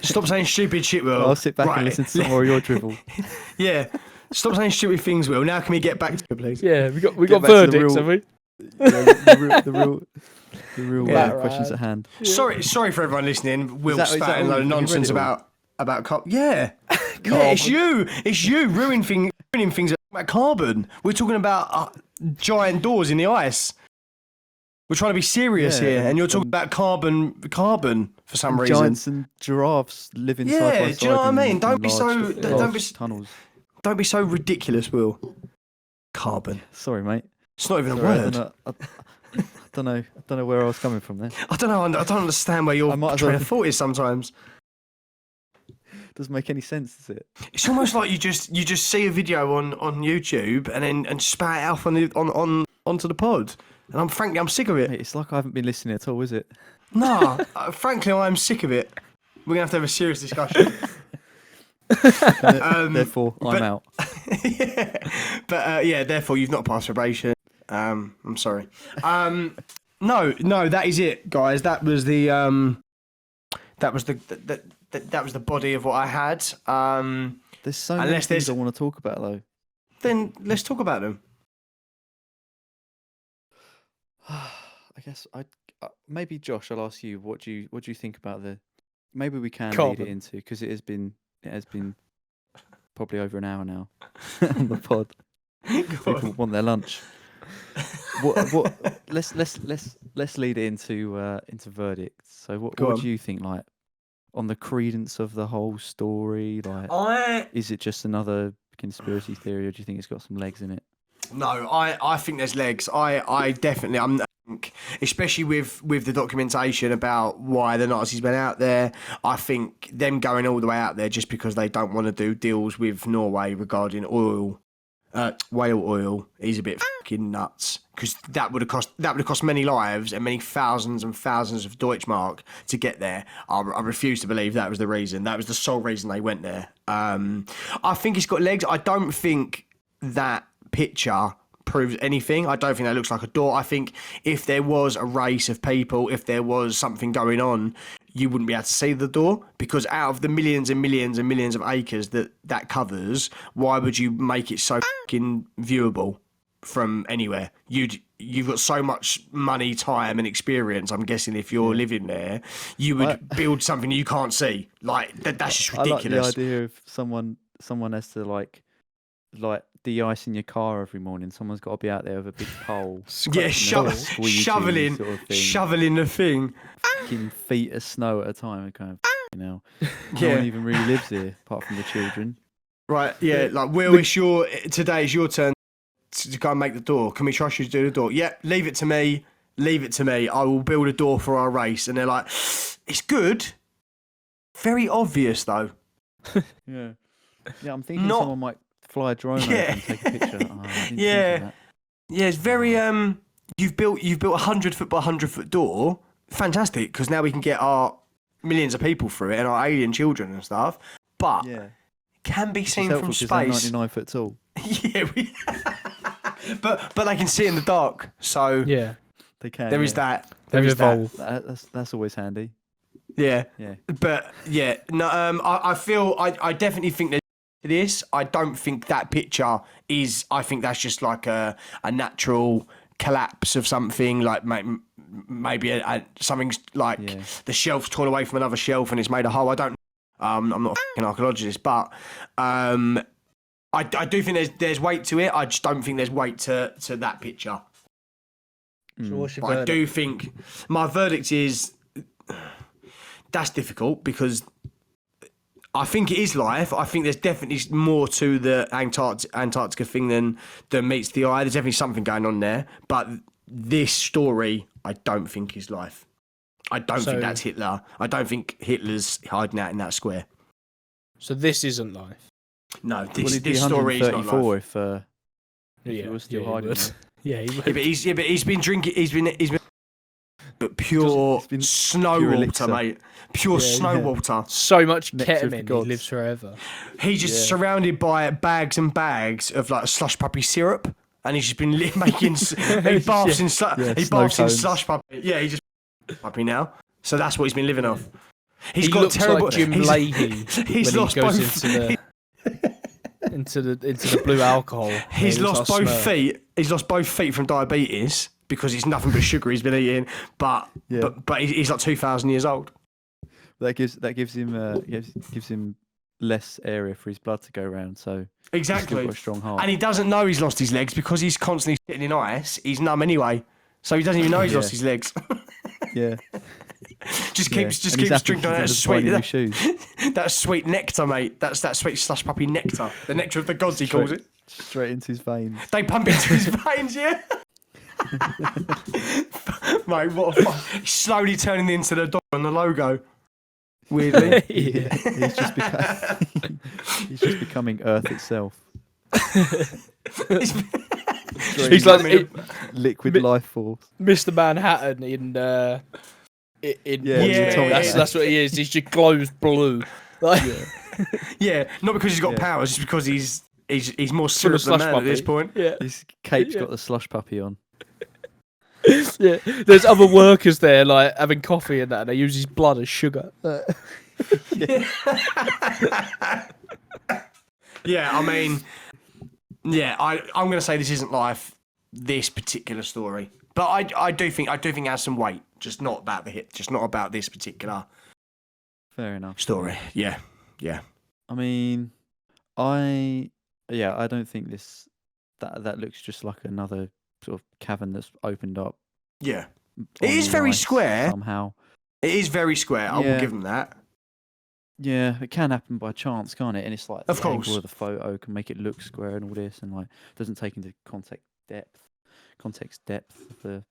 stop saying stupid shit, Will. I'll sit back Right. and listen to some more of your dribble. Yeah, stop saying stupid things, Will. Now can we get back to it, please? Yeah, we got Get back to the verdicts, real- have we? The real Yeah. questions at hand. Sorry for everyone listening. Will is that spouting a all? load of Have you read nonsense it all? about carbon. Yeah, yeah. It's you ruining things about carbon. We're talking about giant doors in the ice. We're trying to be serious Yeah, here, and you're talking and- about carbon for some And reason. giants and giraffes living side by Yeah, side. do you know what I mean? in Don't be so large tunnels. don't be so ridiculous, Will. Carbon. Sorry, mate. It's not even a Sorry, word. I don't know where I was coming from there. I don't know. I don't understand where your I might as train well- of thought is sometimes. Doesn't make any sense, does it? It's almost like you just see a video on YouTube and spat it out onto the pod. And I'm sick of it. Mate, it's like I haven't been listening at all, is it? No, frankly, I'm sick of it. We're gonna have to have a serious discussion. Therefore, I'm out. Yeah. But therefore you've not passed probation. I'm sorry. No, that is it, guys. That was the body of what I had. There's so many Unless things there's- I want to talk about, though. Then let's talk about them. I guess maybe Josh. I'll ask you. What do you think about the? Maybe we can lead Carbon. it into because it has been probably over an hour now on the pod. People want their lunch. What? Let's lead it into verdicts. So what Go on. do you think? Like on the credence of the whole story. Like, is it just another conspiracy theory, or do you think it's got some legs in it? No, I think there's legs. I definitely, especially with the documentation about why the Nazis went out there. I think them going all the way out there just because they don't want to do deals with Norway regarding oil, whale oil, is a bit fucking nuts. Because that would have cost many lives and many thousands and thousands of Deutschmark to get there. I refuse to believe that was the reason. That was the sole reason they went there. I think it's got legs. I don't think that picture proves anything. I don't think that looks like a door. I think if there was a race of people, if there was something going on, you wouldn't be able to see the door, because out of the millions and millions and millions of acres that covers, why would you make it so fucking viewable from anywhere? You've got so much money, time and experience. I'm guessing if you're living there, you would build something you can't see. Like that's just ridiculous. I like the idea of someone has to like de-icing your car every morning. Someone's got to be out there with a big pole. Yeah, squeegee shoveling sort of thing. shoveling the thing. Fucking feet of snow at a time and going, no Yeah. one even really lives here apart from the children. Right, yeah, like Will, today is your turn to go and make the door. Can we trust you to do the door? Yep, leave it to me. I will build a door for our race. And they're like, it's good. Very obvious though. Yeah, I'm thinking Not- someone might fly a drone over Yeah. and take a picture. Oh, I didn't think Yeah. of that. Yeah, it's very you've built a 100-foot by 100-foot door. Fantastic, because now we can get our millions of people through it and our alien children and stuff. But Yeah, it can be it's seen helpful from 'cause they're space. 99 foot tall. Yeah, but they can see in the dark. So Yeah, They can. there is yeah. that. they've There is that. evolved. That's always handy. Yeah. Yeah. But yeah, no. I feel I definitely think there's this. I don't think that picture is. I think that's just like a natural collapse of something. Like maybe something's like Yeah. the shelf's torn away from another shelf and it's made a hole. I don't. I'm not a fucking archaeologist, but I do think there's weight to it. I just don't think there's weight to that picture. So what's your But I verdict? do think my verdict is that's difficult because I think it is life. I think there's definitely more to the Antarctica thing than meets the eye. There's definitely something going on there. But this story, I don't think is life. I don't think that's Hitler. I don't think Hitler's hiding out in that square. So this isn't life. No, Well, he'd be this story is not 134 life. if he was still he hiding would. there. Yeah, he would. Yeah, but he's been drinking. He's been but pure It's been snow pure water, elixir. mate. Pure Yeah, snow yeah. water. So much Nectar of the ketamine, he gods. lives forever. He's just Yeah. surrounded by bags and bags of like slush puppy syrup, and he's just been making. He baths in Yeah, he snow baths in cones. slush puppy. Yeah, he just puppy now. So that's what he's been living off. He's He got looks terrible. like Jim he's- Leahy he's when lost he goes both. into the blue alcohol. He's Yeah, he lost looks like both Smurf. feet. He's lost both feet from diabetes. because it's nothing but sugar he's been eating. But Yeah. but he's like 2,000 years old. That gives him less area for his blood to go around. So he's still Exactly. got a strong heart. And he doesn't know he's lost his legs because he's constantly sitting in ice. He's numb anyway, so he doesn't even know he's lost his legs. Yeah. just Yeah. keeps And he's happy drinking that because he's got sweet new shoes. that sweet nectar, mate. That's that sweet slush puppy nectar. The nectar of the gods, he calls it. Straight into his veins. They pump into his veins, yeah. Mate, what a fuck. He's slowly turning into the dog on the logo. Weirdly. Yeah. He's just becoming Earth itself. He's like liquid life force. Mr. Manhattan in that's what he is. He just glows blue. Like, yeah, not because he's got powers, just because he's more syrup than man at this point. Yeah, his cape's got the slush puppy on. Yeah, there's other workers there like having coffee and that, and they use his blood as sugar. Yeah, I mean, yeah, I'm gonna say this isn't life, this particular story, but I do think it has some weight, just not about this particular. Fair enough. Story. Yeah. I mean, I don't think that looks just like another sort of cavern that's opened up. Yeah. It is very square. Somehow. It is very square. I will give them that. Yeah, it can happen by chance, can't it? And it's like of the course angle of the photo can make it look square and all this, and like doesn't take into context depth of the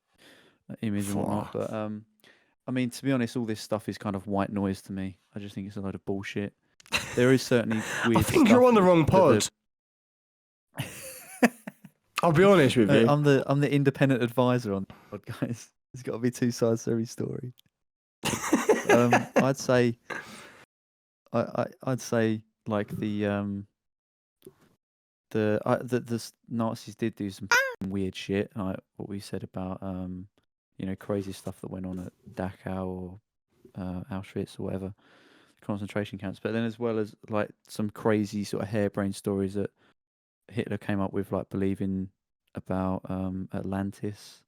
image and whatnot. But I mean, to be honest, all this stuff is kind of white noise to me. I just think it's a load of bullshit. There is certainly weird. I think you're on the wrong pod. I'll be honest with you. I'm the independent advisor on the pod, guys. There's got to be two sides to every story. I'd say like the Nazis did do some weird shit, like what we said about crazy stuff that went on at Dachau or Auschwitz or whatever, concentration camps. But then as well as like some crazy sort of harebrained stories that Hitler came up with, like believing about Atlantis.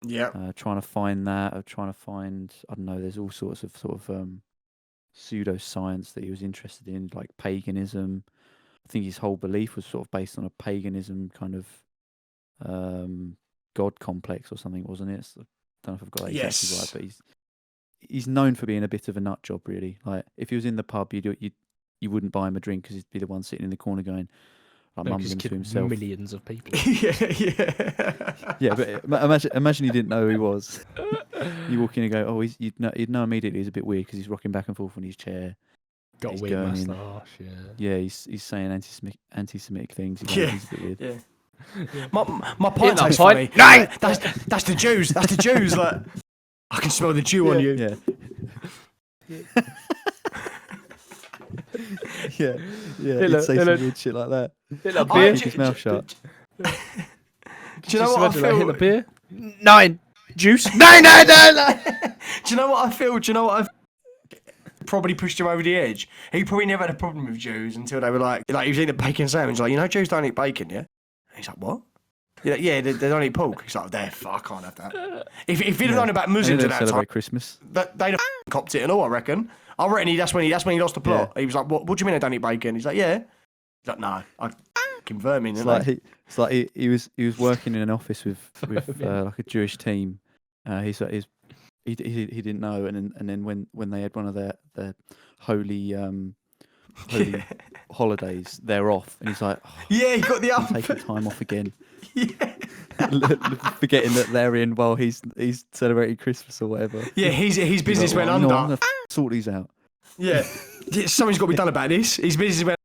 Yeah. Trying to find that, or trying to find, I don't know, there's all sorts of sort of pseudoscience that he was interested in, like paganism. I think his whole belief was sort of based on a paganism kind of god complex or something, wasn't it? So, I don't know if I've got that exactly right, but he's known for being a bit of a nut job, really. Like if he was in the pub, you wouldn't buy him a drink because he'd be the one sitting in the corner going, like mumbling to himself. Millions of people. Yeah, but imagine he didn't know who he was. You walk in and go, oh, you'd know immediately he's a bit weird because he's rocking back and forth on his chair. Got a weird moustache, yeah. He's saying anti-Semitic things. He's a bit weird. Yeah. My pint tastes funny. No! That's the Jews. That's the Jews. Like I can smell the Jew on you. Yeah. He'd say some weird shit like that. Beer. Keep his mouth shut. Do you know what I feel? Hit the beer. 9 juice. No. Do you know what I feel? Do you know what I've probably pushed him over the edge? He probably never had a problem with Jews until they were like he was eating a bacon sandwich. Like, Jews don't eat bacon, yeah? And he's like, what? Yeah, they don't eat pork. He's like, I can't have that. If he'd have known about Muslims at that celebrate time, Christmas. They'd have copped it and all. I reckon. That's when he lost the plot. Yeah. He was like, what do you mean I don't eat bacon? He's like, yeah. He's like, no, I convert me. It's like he was working in an office with like a Jewish team. He didn't know, and then when they had one of their holy holidays, they're off, and he's like, he got the up, taking time off again. Yeah. Forgetting that they're in while he's celebrating Christmas or whatever. Yeah, his business went under. I'm gonna sort these out. Yeah, something's got to be done about this. His business went.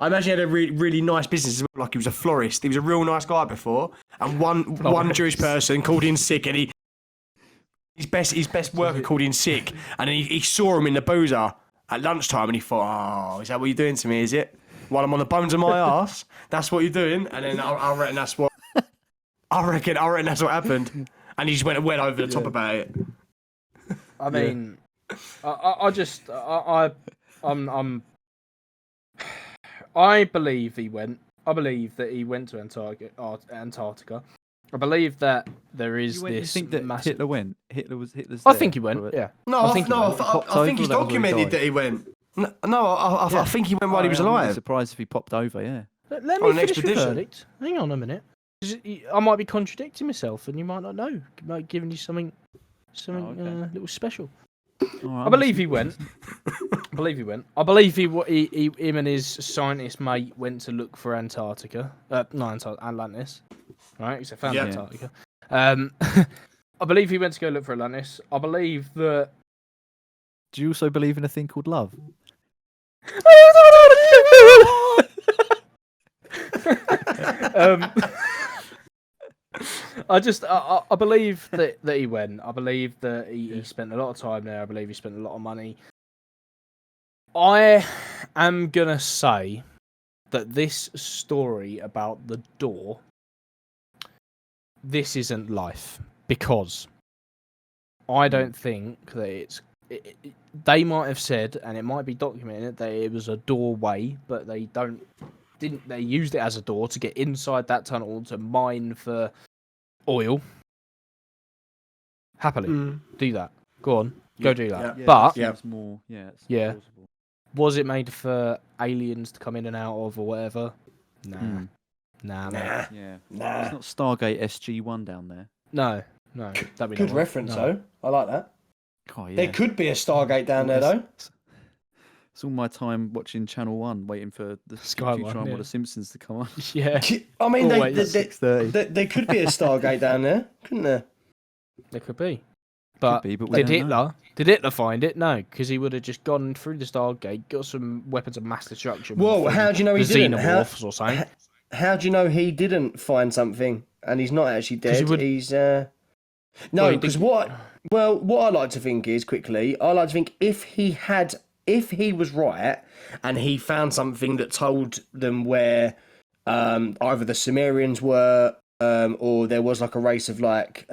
I imagine he had a really nice business as well. Like he was a florist. He was a real nice guy before, and one Jewish person called in sick, and his best worker called in sick, and then he saw him in the boozer at lunchtime, and he thought, oh, is that what you're doing to me? Is it? While I'm on the bones of my ass, that's what you're doing, and then I reckon that's what. I reckon that's what happened, and he just went well over the top about it. I mean, I believe he went. I believe that he went to Antarctica. I believe that there is You this. think that massive... Hitler went? Hitler's I there, think he went. but- Yeah. No, I think he went. I think he's That was where he documented died. that he went. No, I think he went while he was I wouldn't be alive. surprised if he popped over. Yeah. Let On me an finish the expedition. verdict. Hang on a minute. I might be contradicting myself, and you might not know. I might be giving you something okay. little special. All right, I believe he went. I believe he went. I believe him and his scientist mate went to look for Antarctica. Atlantis. Right, except found Yeah. Antarctica. I believe he went to go look for Atlantis. I believe that. Do you also believe in a thing called love? I believe that he went. I believe that he spent a lot of time there. I believe he spent a lot of money. I am gonna say that this story about the door, this isn't life, because I don't think that they might have said, and it might be documented, that it was a doorway, but they didn't. They used it as a door to get inside that tunnel to mine for oil. Happily, do that. Go on, go do that. Yeah. But Seems more. Yeah. It's Yeah. plausible. was it made for aliens to come in and out of or whatever? Nah, nah, mate. Yeah. Nah. It's not Stargate SG-1 down there. No. That'd be Good no. reference, No. though. I like that. Oh, yeah. There could be a Stargate down there, though. It's all my time watching Channel 1, waiting for the Sky Futurama One, or yeah. The Simpsons to come on. Yeah, I mean, Always. 6:30. there could be a Stargate down there, couldn't there? there could be. But, Could be, but we did don't know. Hitler find it? No, because he would have just gone through the Stargate, got some weapons of mass destruction. Well, from how do you know he the didn't? Xenomorphs or something? How do you know he didn't find something and he's not actually 'Cause he dead? would- He's Well, no, he because did- what I like to think is quickly. I like to think if he was right and he found something that told them where either the Sumerians were or there was like a race of like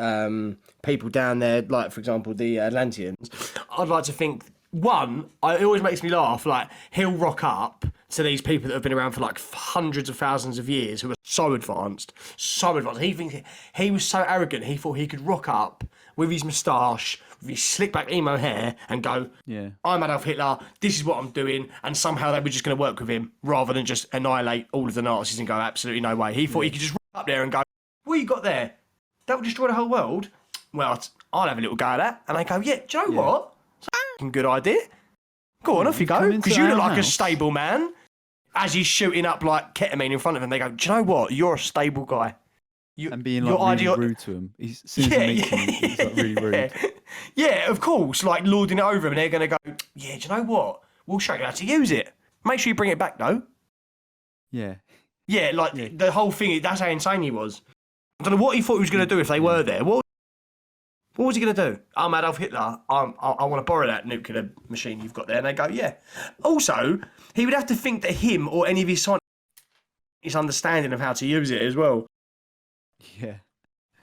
people down there, like for example the Atlanteans. I'd like to think it always makes me laugh. Like he'll rock up to these people that have been around for like hundreds of thousands of years who are so advanced. He thinks he was so arrogant. He thought he could rock up with his moustache, with his slick back emo hair, and go, Yeah. I'm Adolf Hitler, this is what I'm doing, and somehow they were just going to work with him rather than just annihilate all of the Nazis and go, absolutely no way. He thought he could just rock up there and go, what you got there? That would destroy the whole world? Well, I'll have a little go at that. And they go, yeah, do you know what? It's a fucking good idea. Go on, off you go. come into Because you look our like a house. stable man. As he's shooting up like ketamine in front of him, they go, do you know what? You're a stable guy. And being like really rude to him. As soon as he meets him, he's like really rude. Yeah, of course, like lording it over him, and they're going to go, yeah, do you know what? We'll show you how to use it. Make sure you bring it back, though. Yeah. Yeah, like the whole thing, that's how insane he was. I don't know what he thought he was going to do if they were there. What was he going to do? I'm Adolf Hitler. I want to borrow that nuclear machine you've got there. And they go, yeah. Also, he would have to think that him or any of his scientists his understanding of how to use it as well. Yeah.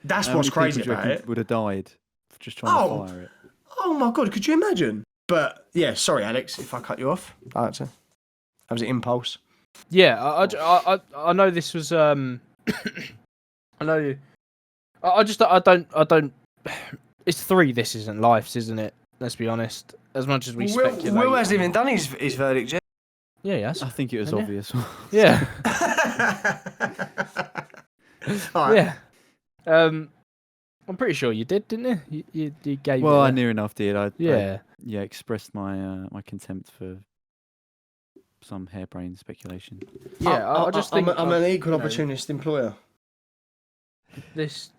That's How what's many crazy people do you about reckon it. would have died for just trying to fire it. Oh my God, could you imagine? But yeah, sorry, Alex, if I cut you off. That was an impulse. Yeah, I know this was I know. I don't. It's 3. This isn't life, isn't it? Let's be honest. As much as we speculate. Will hasn't even done his verdict yet. Yeah, yes. I think it was Yeah. obvious. Yeah. All right. Yeah. I'm pretty sure you did, didn't you? You gave. Well, it I near enough did. I expressed my my contempt for some harebrained speculation. Yeah, I just think I'm an equal you know, opportunist employer. This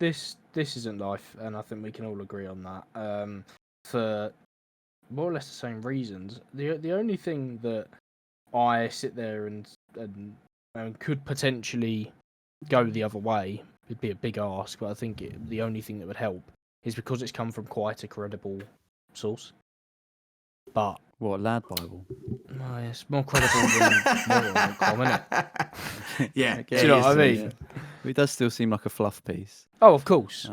isn't life, and I think we can all agree on that. For more or less the same reasons. The only thing that I sit there and could potentially go the other way, it'd be a big ask, but I think the only thing that would help is because it's come from quite a credible source. But What, Lad Bible? it's more credible than moral.com, isn't it? Yeah. Do you know what I mean? It does still seem like a fluff piece. Oh, of course.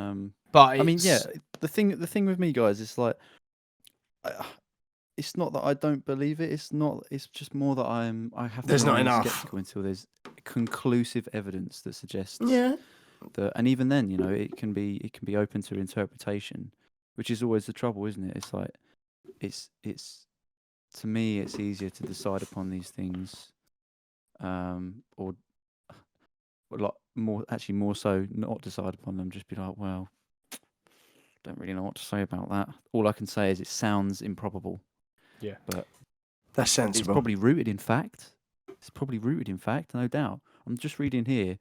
But I mean, it's- yeah. The thing with me, guys, is like, it's not that I don't believe it. It's not. It's just more that I have to There's not remain enough. skeptical until there's conclusive evidence that suggests Yeah. And even then, it can be open to interpretation, which is always the trouble, isn't it? It's like it's to me, it's easier to decide upon these things, or a lot more so not decide upon them. Just be like, well, don't really know what to say about that. All I can say is it sounds improbable. Yeah, but that's sensible. It's probably rooted in fact. No doubt. I'm just reading here.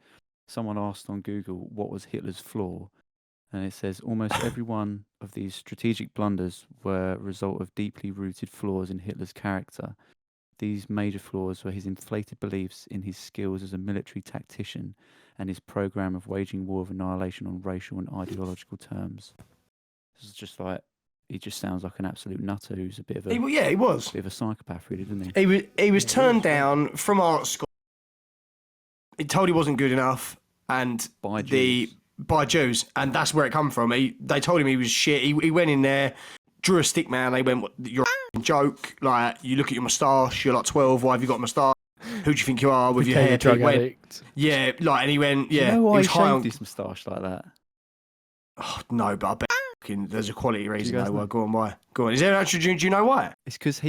Someone asked on Google what was Hitler's flaw, and it says almost every one of these strategic blunders were a result of deeply rooted flaws in Hitler's character. These major flaws were his inflated beliefs in his skills as a military tactician and his program of waging war of annihilation on racial and ideological terms. It's just like, he just sounds like an absolute nutter who's a bit of a he was a bit of a psychopath, really, didn't he? He was turned down from art school. He told he wasn't good enough, and by Jews, and that's where it come from. They told him he was shit. He went in there, drew a stick man. They went, "You're a joke. Like, you look at your moustache. You're like 12. Why have you got a moustache? Who do you think you are with your hair?" Drug addict. Yeah, like, and he went, yeah. Do you know why he was he high shaved his moustache like that? Oh, no, but I bet there's a quality reason. Though. Go on, why? Go on. Is there actually? Do you know why? It's because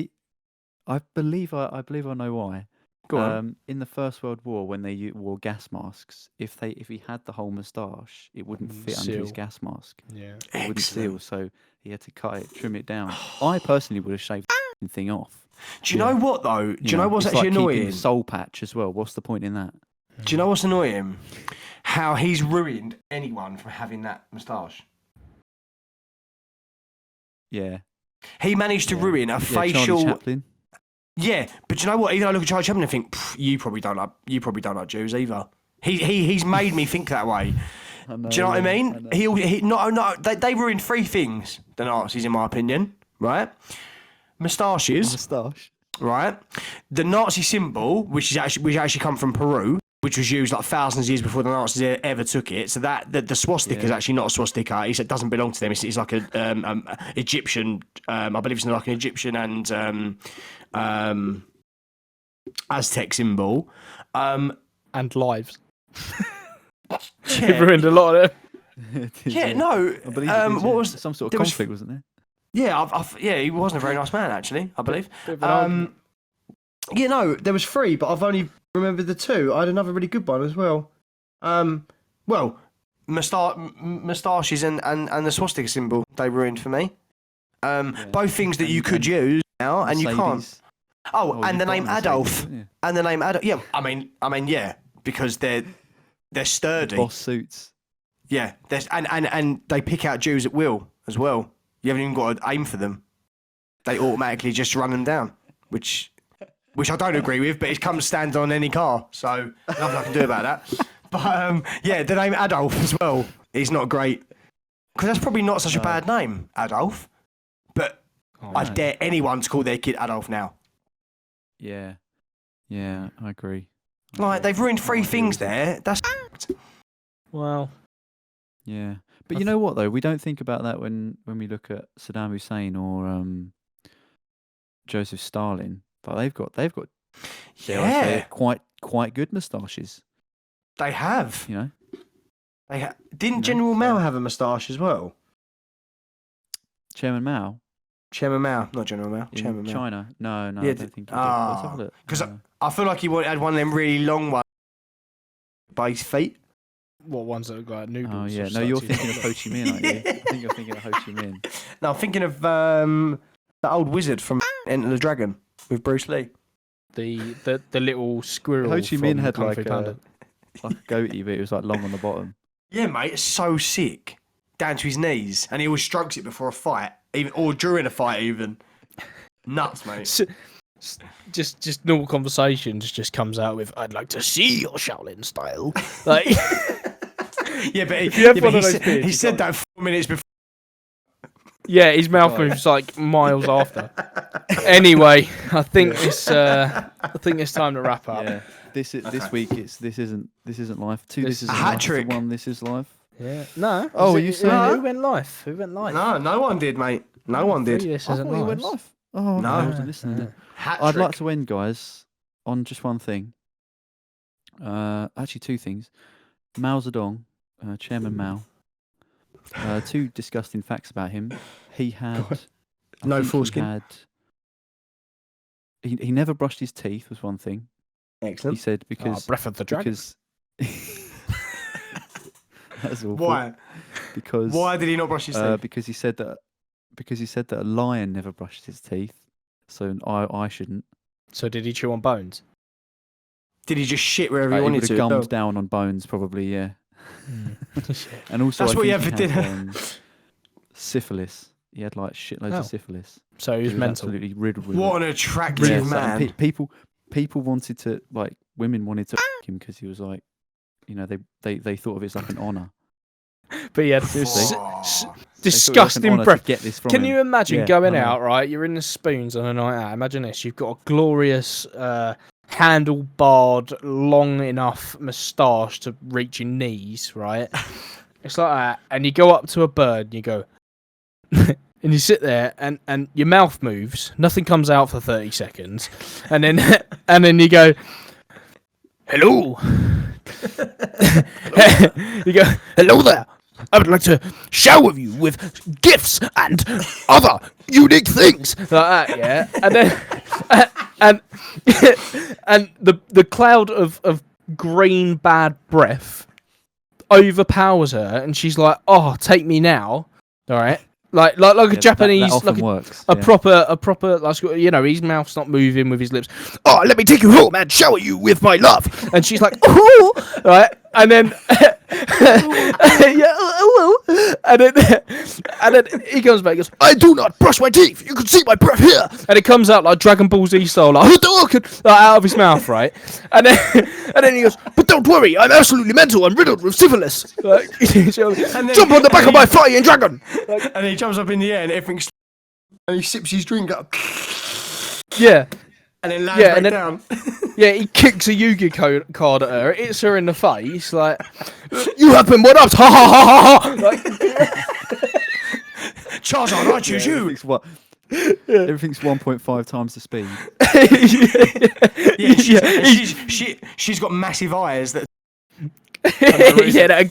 I believe I know why. Go on. In the First World War, when they wore gas masks, if he had the whole moustache, it wouldn't fit under his gas mask. Yeah, it wouldn't seal. So he had to cut it, trim it down. I personally would have shaved the thing off. Do you know what though? Do you know what's actually like annoying? Soul patch as well. What's the point in that? Do you know what's annoying? How he's ruined anyone from having that moustache. Yeah. He managed to ruin a facial. Charlie Chaplin. Yeah, but you know what? Even though I look at Charlie Chaplin and think, you probably don't like Jews either. He's made me think that way. Do you know what I mean? They ruined three things, the Nazis, in my opinion. Right? Moustaches. Right? The Nazi symbol, which actually come from Peru, which was used like thousands of years before the Nazis ever took it. So that the swastika is actually not a swastika. He said it doesn't belong to them. It's like a Egyptian. I believe it's like an Egyptian and Aztec symbol. And lives. Yeah. Ruined a lot of them. No. I believe what was some sort of conflict, wasn't there? Yeah, he wasn't a very nice man, actually, I believe. There was three, but I've only remembered the two. I had another really good one as well. Moustaches and the swastika symbol, they ruined for me. Both things that you could use now, and you can't. And the name Adolf. And the name Adolf. Yeah, I mean, yeah, because they're sturdy. Boss suits. Yeah, and they pick out Jews at will as well. You haven't even got to aim for them. They automatically just run them down, which I don't agree with, but it comes standard on any car, so nothing I can do about that. But the name Adolf as well is not great, because that's probably not such a bad name, Adolf. But I dare anyone to call their kid Adolf now. Yeah, I agree. Like, they've ruined three things there. That's well. Yeah, but you know what though? We don't think about that when we look at Saddam Hussein or Joseph Stalin. But they've got quite good moustaches. They have. You know, didn't General Mao have a moustache as well? Chairman Mao, not General Mao. Chairman Mao. China. No, I don't think he did. Let's have a look. Because I feel like he had one of them really long ones by his feet. What ones that look like noodles? Oh yeah, no, you're thinking of Ho Chi Minh, aren't you? I think you're thinking of Ho Chi Minh. No, I'm thinking of the old wizard from Enter the Dragon with Bruce Lee. The little squirrel. Ho Chi Minh had Kung like Fu Panda. a goatee, but it was like long on the bottom. Yeah, mate, it's so sick. Down to his knees, and he always strokes it before a fight, or during a fight, even. Nuts, mate. Just normal conversations just comes out with, "I'd like to see your Shaolin style." Like, yeah, but he said that 4 minutes before. Yeah, his mouth moves like miles after. Anyway, I think it's time to wrap up. Yeah. This week this isn't live. This is a hat trick. One, this is live. Yeah. No. Oh, you saying who went live? Who went live? No one did, mate. No one did. This I isn't thought you went live. live. Oh, no. I wasn't listening. Hat-trick. I'd like to end, guys, on just one thing. Actually, two things. Mao Zedong Chairman Mao. Two disgusting facts about him. He had No he foreskin. had. He never brushed his teeth was one thing. Excellent. He said because Breath of the Dragon. That's awful. Why? Because Why did he not brush his teeth? Because he said that a lion never brushed his teeth, so I shouldn't. So did he chew on bones? Did he just shit wherever he He wanted would to? have No. gummed down on bones, probably. Yeah. And also, That's I what you think have for he had, dinner. syphilis. He had like shitloads Oh. of syphilis. So he was mental. Absolutely riddled with What it. an attractive Yeah, man. people wanted to women wanted to him because he was like, they thought of it as like an honour. But he had disgusting breath. Get this from Can him. you imagine Yeah, going I know. out, right? You're in the spoons on a night out. Imagine this. You've got a glorious handlebarred, long enough moustache to reach your knees, right? It's like that. And you go up to a bird and you go... and you sit there and your mouth moves. Nothing comes out for 30 seconds. And then you go... Hello! You go, hello there! I would like to shower you with gifts and other unique things like that, yeah. And then, and the cloud of green bad breath overpowers her, and she's like, "Oh, take me now!" All right, like a Japanese, that often like works. a proper, like, his mouth's not moving with his lips. Oh, let me take you home and shower you with my love. And she's like, oh, right, and then, yeah, hello. And then he comes back and goes, I do not brush my teeth. You can see my breath here. And it comes out like Dragon Ball Z style, like out of his mouth, right? And then he goes, but don't worry, I'm absolutely mental. I'm riddled with syphilis. Like, jump on the back of my flying dragon. Like, And he jumps up in the air and everything's... And he sips his drink up. yeah. And then lands back and then, down. Yeah, he kicks a Yu-Gi-Oh card at her. It hits her in the face. Like, you have been one-upped. Ha ha ha ha ha. Like, Charizard, I choose you. Everything's 1.5 times the speed. She's got massive eyes that... yeah,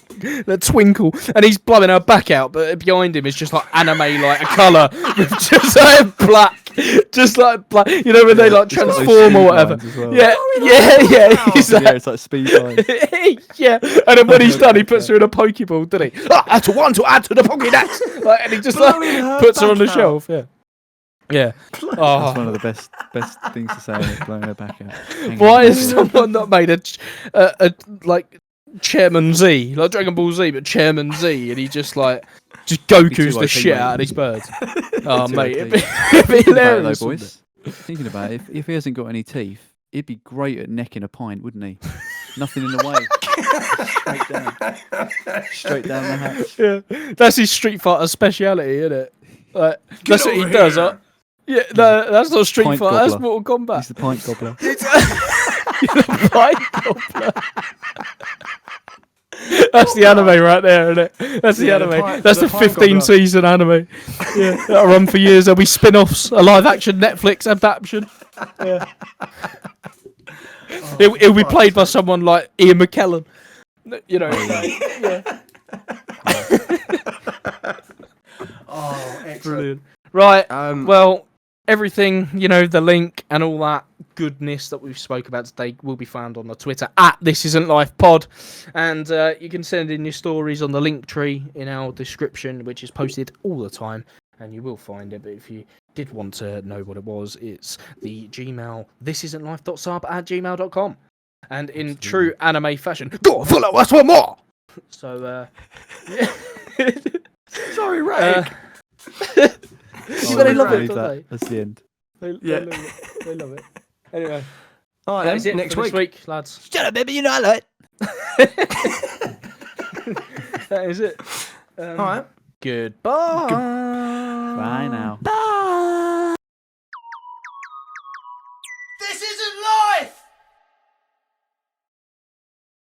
that twinkle, and he's blowing her back out, but behind him is just like anime, like a colour, with just like black, You know when they like transform or whatever. Well. Yeah. He's like, It's like speed lines. yeah, and then when he's done, he puts her in a Pokeball, doesn't he? Add to one to add to the Pokédex, like, and he just like puts her on the shelf. Yeah. Yeah. Oh. That's one of the best things to say. Blowing her back out. Why has someone not made a like Chairman Z, like Dragon Ball Z, but Chairman Z, and he just Goku's the shit out of these birds? Oh, mate, it'd be hilarious, though, boys. Thinking about it, if he hasn't got any teeth, he'd be great at necking a pint, wouldn't he? Nothing in the way. Straight down the hatch. Yeah, that's his Street Fighter speciality, isn't it? Like, that's what he does. Yeah, no, that's not Street Pint Fighter. gobbler. That's Mortal Kombat. He's the pint gobbler. The pint gobbler. That's the anime right there, isn't it? That's the anime. That's the 15 season anime. Yeah, that'll run for years. There'll be spin-offs, a live-action Netflix adaptation. Yeah. It'll be played by someone like Ian McKellen. You know. Yeah. Oh, excellent. Brilliant. Right. Well, everything, the link and all that goodness that we've spoke about today will be found on the Twitter at This Isn't Life Pod, and you can send in your stories on the link tree in our description, which is posted all the time, and you will find it. But if you did want to know what it was, it's the Gmail thisisn'tlife.sub@gmail.com, and in true anime fashion, go follow us for more. So yeah. Sorry, Ray. But they love it, don't they? That's the end. They love it. They love it. Anyway. All right, That's it next for week. this week, lads. Shut up, baby, you know I like it. That is it. All right. Goodbye. Bye now. Bye.